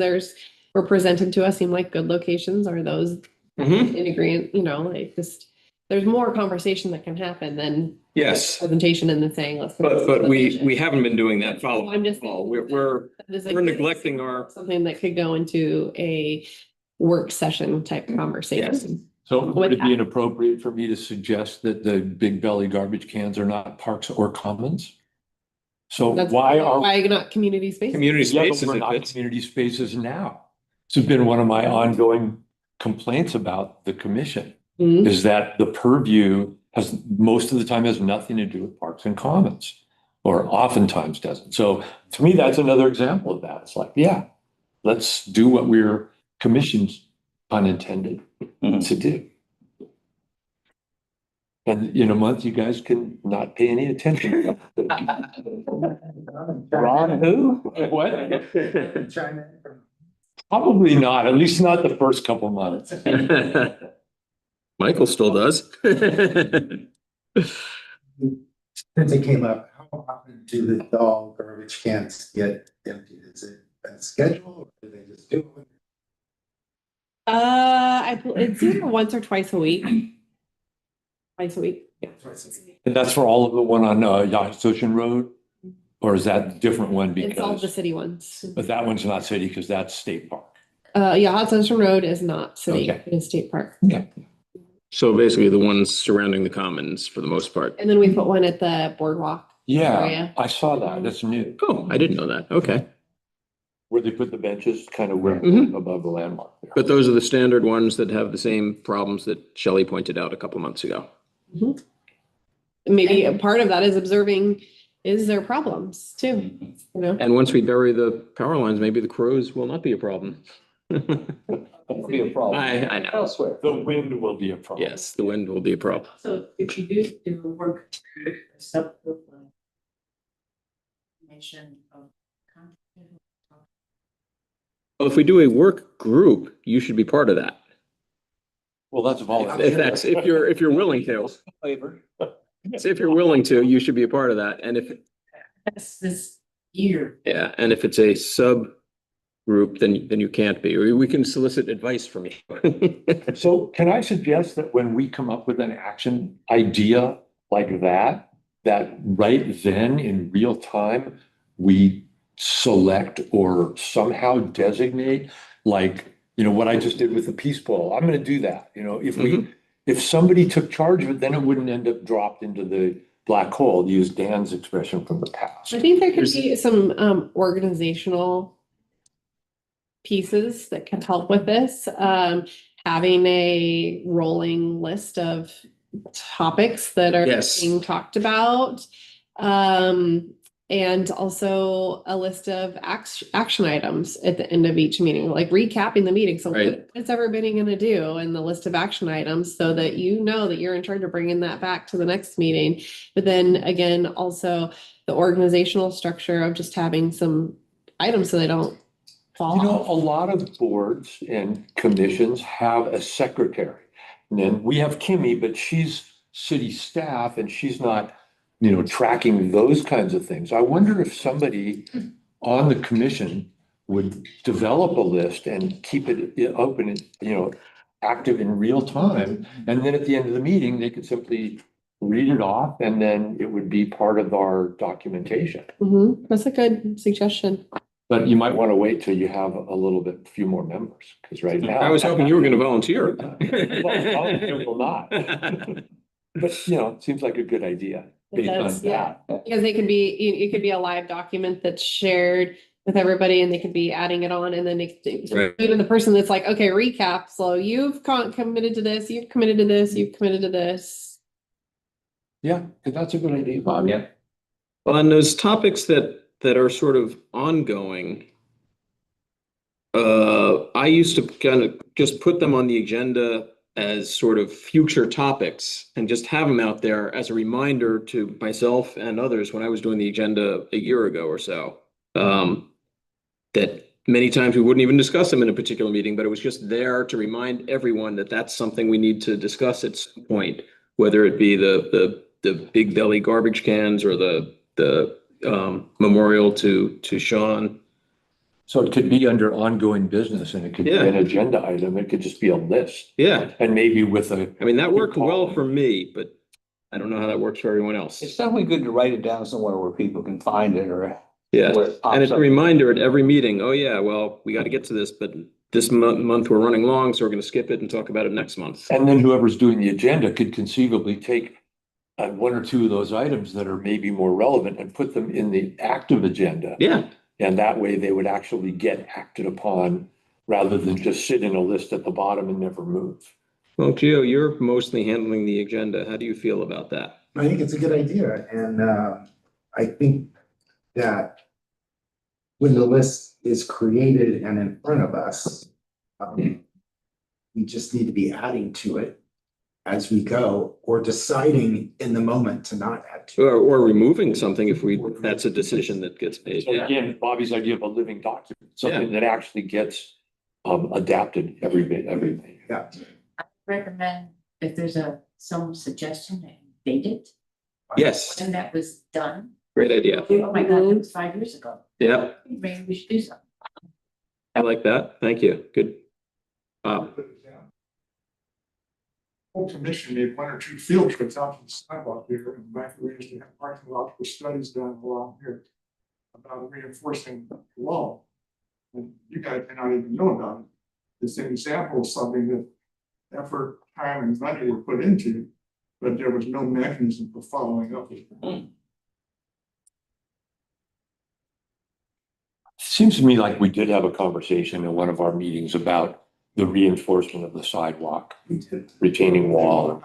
were presented to us seem like good locations are those in agreement, like just there's more conversation that can happen than Yes. presentation and then saying let's. But we haven't been doing that follow. I'm just We're neglecting our. something that could go into a work session type conversation. So would it be inappropriate for me to suggest that the Big Belly garbage cans are not parks or commons? So why not community spaces? Community spaces, we're not community spaces now. This has been one of my ongoing complaints about the commission, is that the purview most of the time has nothing to do with parks and commons, or oftentimes doesn't. So to me, that's another example of that. It's like, yeah, let's do what we're commissioned, pun intended, to do. And in a month, you guys can not pay any attention. Ron, who? What? Probably not, at least not the first couple months. Michael still does. Since it came up, how how often do the all garbage cans get emptied? Is it a schedule or do they just do it? It's either once or twice a week. Twice a week. Yeah. And that's for all of the one on Yakutia Road? Or is that a different one It's all the because, city ones. but that one's not city because that's state park. Yeah, Hot Sunshine Road is not city, Okay. it is state park. So basically the ones surrounding the commons for the most part. And then we put one at the boardwalk. Yeah, Area. I saw that. That's new. Oh, I didn't know that. Okay. Where they put the benches kind of where Mhm. above the landmark there. But those are the standard ones that have the same problems that Shelley pointed out a couple months ago. Maybe a part of that is observing, is there problems too, you know? And once we bury the power lines, maybe the crows will not be a problem. That'll be a problem. I know. Elsewhere. The wind will be a problem. Yes, the wind will be a problem. So if you do work subgroup information of content. Well, if we do a work group, you should be part of that. Well, that's volunteer. If you're willing to. Flavor. So if you're willing to, you should be a part of that. And if, That's this year. yeah, and if it's a sub group, then you can't be. We can solicit advice from you. So can I suggest that when we come up with an action idea like that right then in real time, we select or somehow designate, like, what I just did with the peace poll. I'm gonna do that, if somebody took charge of it, then it wouldn't end up dropped into the black hole, to use Dan's expression from the past. I think there could be some organizational pieces that can help with this. Having a rolling list of topics that are Yes. being talked about. And also a list of action items at the end of each meeting, like recapping the meeting. So Right. what's everybody gonna do and the list of action items so that you know that you're in charge of bringing that back to the next meeting. But then again, also the organizational structure of just having some items so they don't fall off. A lot of boards and commissions have a secretary. And then we have Kimmy, but she's city staff and she's not, tracking those kinds of things. I wonder if somebody on the commission would develop a list and keep it open, active in real time. And then at the end of the meeting, they could simply read it off and then it would be part of our documentation. That's a good suggestion. But you might want to wait till you have a few more members, because right now. I was hoping you were going to volunteer. Well, volunteer will not. But, it seems like a good idea It based on does, yeah. that. Because it could be a live document that's shared with everybody and they could be adding it on and then Right. even the person that's like, okay, recap. So you've committed to this, you've committed to this, you've committed to this. Yeah, that's a good idea, Bob. Yeah. Well, and those topics that are sort of ongoing, I used to kind of just put them on the agenda as sort of future topics and just have them out there as a reminder to myself and others when I was doing the agenda a year ago or so. That many times we wouldn't even discuss them in a particular meeting, but it was just there to remind everyone that that's something we need to discuss at some point, whether it be the big belly garbage cans or the memorial to Sean. So it could be under ongoing business and it could be Yeah. an agenda item. It could just be a list. Yeah, And maybe with a. I mean, that worked well for me, but I don't know how that works for everyone else. It's definitely good to write it down somewhere where people can find it or. Yeah, where it and pops it's a up. reminder at every meeting, oh yeah, well, we got to get to this, but this month we're running long, so we're going to skip it and talk about it next month. And then whoever's doing the agenda could conceivably take one or two of those items that are maybe more relevant and put them in the active agenda. Yeah, And that way they would actually get acted upon rather than just sit in a list at the bottom and never move. well, Gio, you're mostly handling the agenda. How do you feel about that? I think it's a good idea, and I think that when the list is created and in front of us, we just need to be adding to it as we go, or deciding in the moment to not add to it. Or removing something if that's a decision that gets made. So again, Bobby's idea of a living document, something that actually gets adapted every day. Yeah. I recommend if there's some suggestion that you date it. Yes, When that was done, Great idea. Oh my God, that was 5 years ago. Yeah, Maybe we should do something. I like that. Thank you. Good. Wow. Whole commission made 1 or 2 field trips out to the sidewalk here, and back we used to have parking lots with studies done along here about reinforcing the law. And you guys may not even know about it. It's an example of something that effort, time, and money were put into, but there was no mechanism for following up with it. Seems to me like we did have a conversation in one of our meetings about the reinforcement of the sidewalk, retaining wall.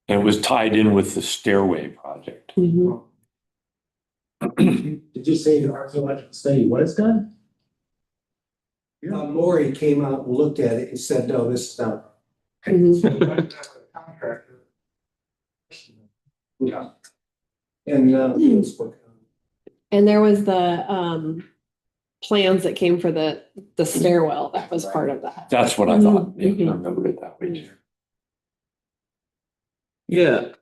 And it was tied in with the stairway project. Mhm. Did you say the archaeological study was done? Lori came out and looked at it and said, no, this is not. Mhm. Contractor. Yeah. And, And there was the plans that came for the stairwell, that was part of that. That's what I thought. Yeah, I Mhm. remembered it that way too. Yeah.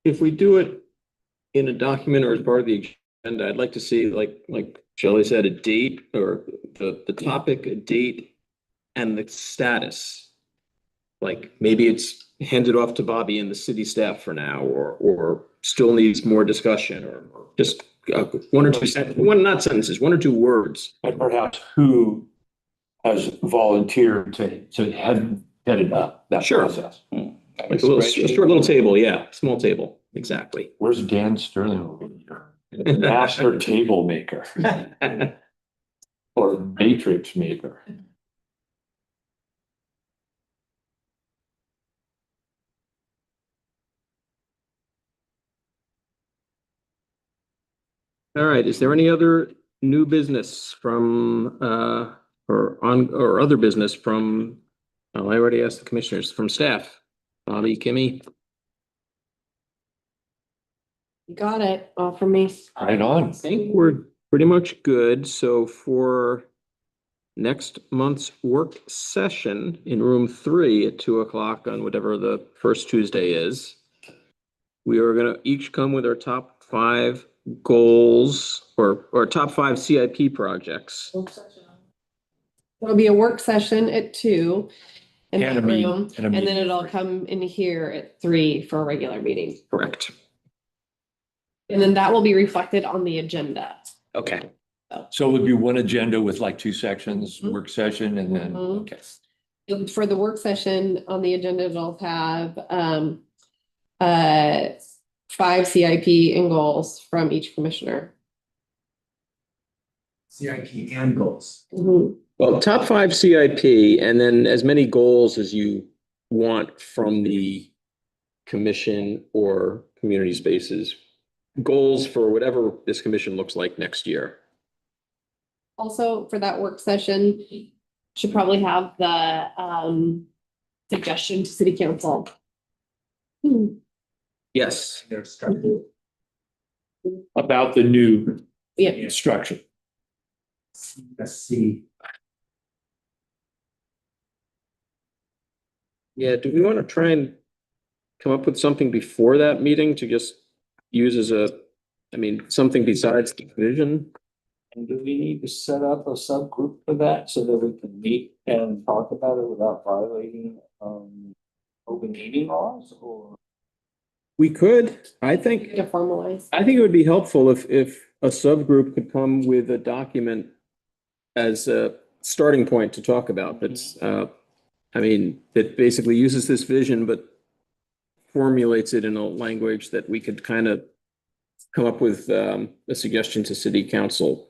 If we do it in a document or as part of the agenda, I'd like to see like Shelley said, a date or the topic, a date and the status. Like maybe it's handed off to Bobby and the city staff for now, or still needs more discussion, or just 1 or 2 not sentences, 1 or 2 words. And perhaps who has volunteered to headed up that Sure. process. Like a short little table, yeah, small table, exactly. Where's Dan Sterling over here? Master table maker or matrix maker. All right, is there any other new business from or other business from, oh, I already asked the commissioners, from staff? Bobby, Kimmy? You got it, all from me. Right on. I think we're pretty much good. So for next month's work session in room 3 at 2:00 on whatever the first Tuesday is, we are gonna each come with our top 5 goals or top 5 CIP projects. It'll be a work session at 2 in And a that meeting- room, and a and then meeting. it'll come in here at 3 for a regular meeting. Correct. And then that will be reflected on the agenda. Okay. So it would be one agenda with like 2 sections, work session, and then, Mhm. okay. For the work session on the agenda, it'll have 5 CIP and goals from each commissioner. CIP and goals. Well, top 5 CIP and then as many goals as you want from the commission or community spaces. Goals for whatever this commission looks like next year. Also, for that work session, should probably have the suggestion to city council. Yes. About the new Yeah. structure. Let's see. Yeah, do we want to try and come up with something before that meeting to just use as something besides the vision? And do we need to set up a subgroup for that so that we can meet and talk about it without violating open meeting laws, or? We could, I think. To formalize. I think it would be helpful if a subgroup could come with a document as a starting point to talk about. That's, that basically uses this vision, but formulates it in a language that we could kind of come up with a suggestion to city council.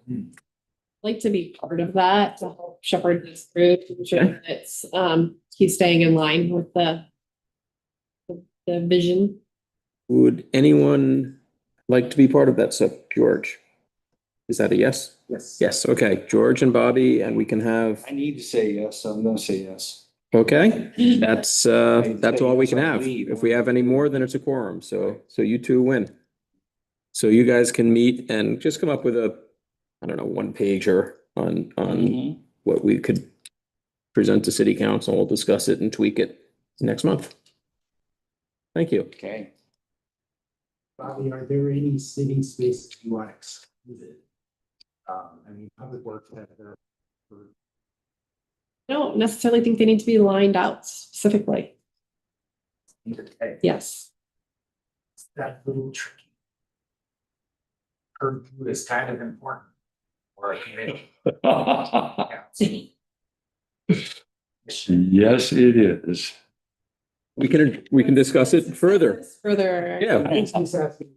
Like to be part of that, to help shepherd this group, to ensure that it's keep staying in line with the vision. Would anyone like to be part of that sub, George? Is that a yes? Yes. Yes, okay, George and Bobby, and we can have, I need to say yes, so I'm gonna say yes. okay, that's all we can have. If we have any more, then it's a quorum, so you two win. So you guys can meet and just come up with a, I don't know, 1-pager on what we could present to city council. We'll discuss it and tweak it next month. Thank you. Okay. Bobby, are there any sitting spaces you want excluded? I mean, public works have their. I don't necessarily think they need to be lined out specifically. Yes. That little tricky. Purview is kind of important. Or a committee. Yes, it is. We can discuss it further. Further. Yeah.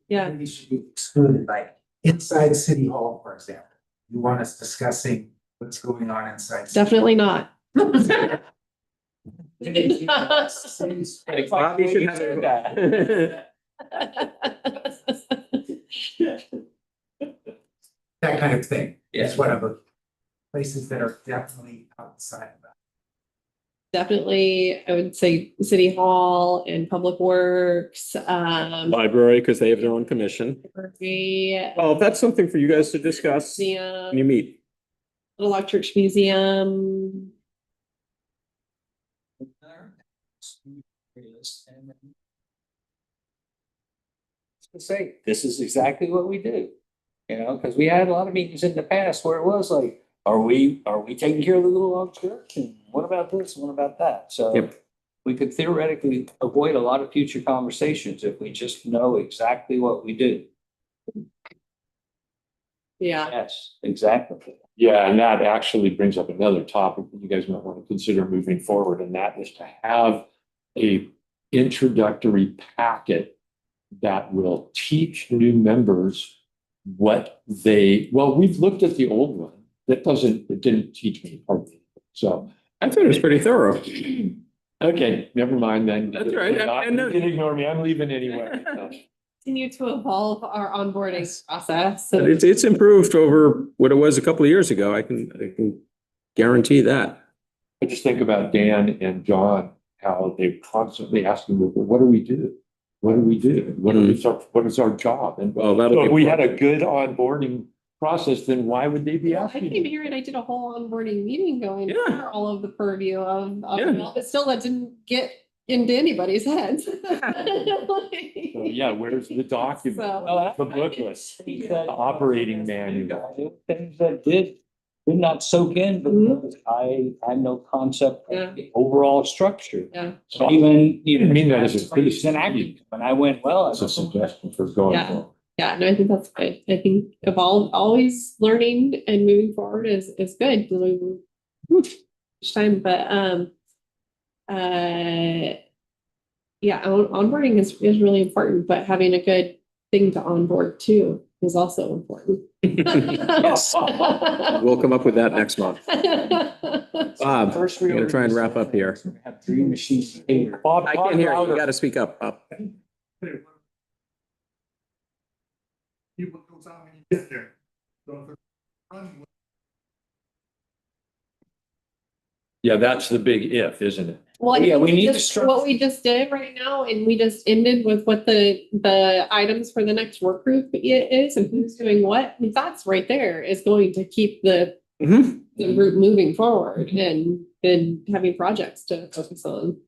Yeah. Maybe should be excluded, like inside City Hall, for example. You want us discussing what's going on inside. Definitely not. Bobby should have That kind of thing. Is what I'm, places that are definitely outside of that. Definitely, I would say City Hall and Public Works, Library, because they have their own commission. library, Well, if that's something for you guys to discuss when museum, you meet. Electric Museum. To say, this is exactly what we do. You know, because we had a lot of meetings in the past where it was like, are we taking care of the little log church? And what about this? And what about that? So Yep. we could theoretically avoid a lot of future conversations if we just know exactly what we do. Yeah. Yes, exactly. Yeah, and that actually brings up another topic that you guys might want to consider moving forward, and that is to have a introductory packet that will teach new members what we've looked at the old one. It didn't teach me hardly anything. So I thought it was pretty thorough. okay, never mind then. That's right. You And- can ignore me. I'm leaving anyway. So. Continue to evolve our onboarding process. But it's improved over what it was a couple of years ago. I can guarantee that. I just think about Dan and John, how they're constantly asking me, what do we do? What do we do? What is our job? And Well, that'll so be if we had a good onboarding process, then why would they be Well, I asking? came here and I did a whole onboarding meeting going Yeah. over all of the purview of Yeah. it all, but still that didn't get into anybody's heads. So, yeah, where's the document? So- The booklet, the operating manual. Things that did not soak in because I had no concept Yeah. of the overall structure. Yeah. So Even, I didn't mean that as a it's criticism. an acting, and I went, well. It's a suggestion for going Yeah. forward. Yeah, no, I think that's good. I think always learning and moving forward is good. Each time, but yeah, onboarding is really important, but having a good thing to onboard too is also important. Yes. We'll come up with that next month. Bob, First I'm gonna try and wrap up here. Have 3 machines. Bob, I can't hear you. You gotta speak up, Bob. People goes out when you get there. So if it's running, Yeah, that's the big if, isn't it? Well, I Yeah, think we need to just structure- what we just did right now, and we just ended with what the items for the next work group is and who's doing what. I mean, that's right there is going to keep the Mhm. route moving forward and having projects to focus on.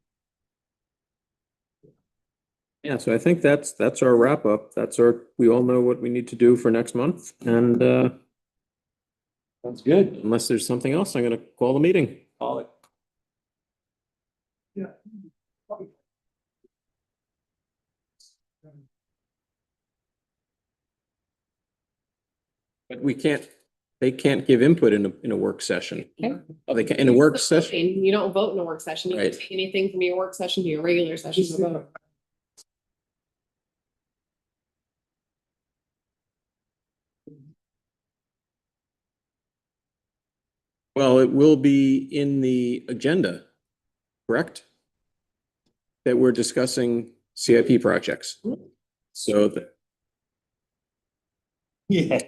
Yeah, so I think that's our wrap up. We all know what we need to do for next month. And Sounds good. unless there's something else, I'm gonna call the meeting. Call it. yeah. But they can't give input in a work session. Okay. Oh, they can, in a work session? You don't vote in a work session. You can Right. take anything from your work session to your regular session to vote. Well, it will be in the agenda, correct? That we're discussing CIP projects. So Yeah.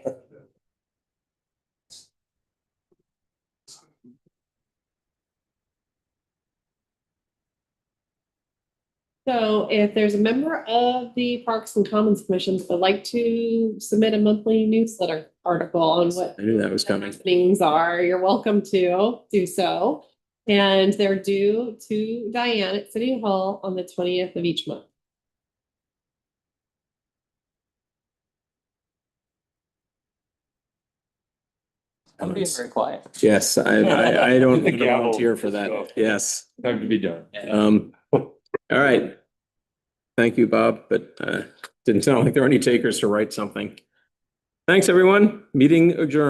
So if there's a member of the Parks and Commons Commission that would like to submit a monthly newsletter article on what I knew that was coming. things are, you're welcome to do so. And they're due to Diane at City Hall on the 20th of each month. I'm being very quiet. Yes, I don't The gavel. volunteer for that. Yes. Time to be done. All right. Thank you, Bob, but didn't sound like there were any takers to write something. Thanks, everyone. Meeting adjourned.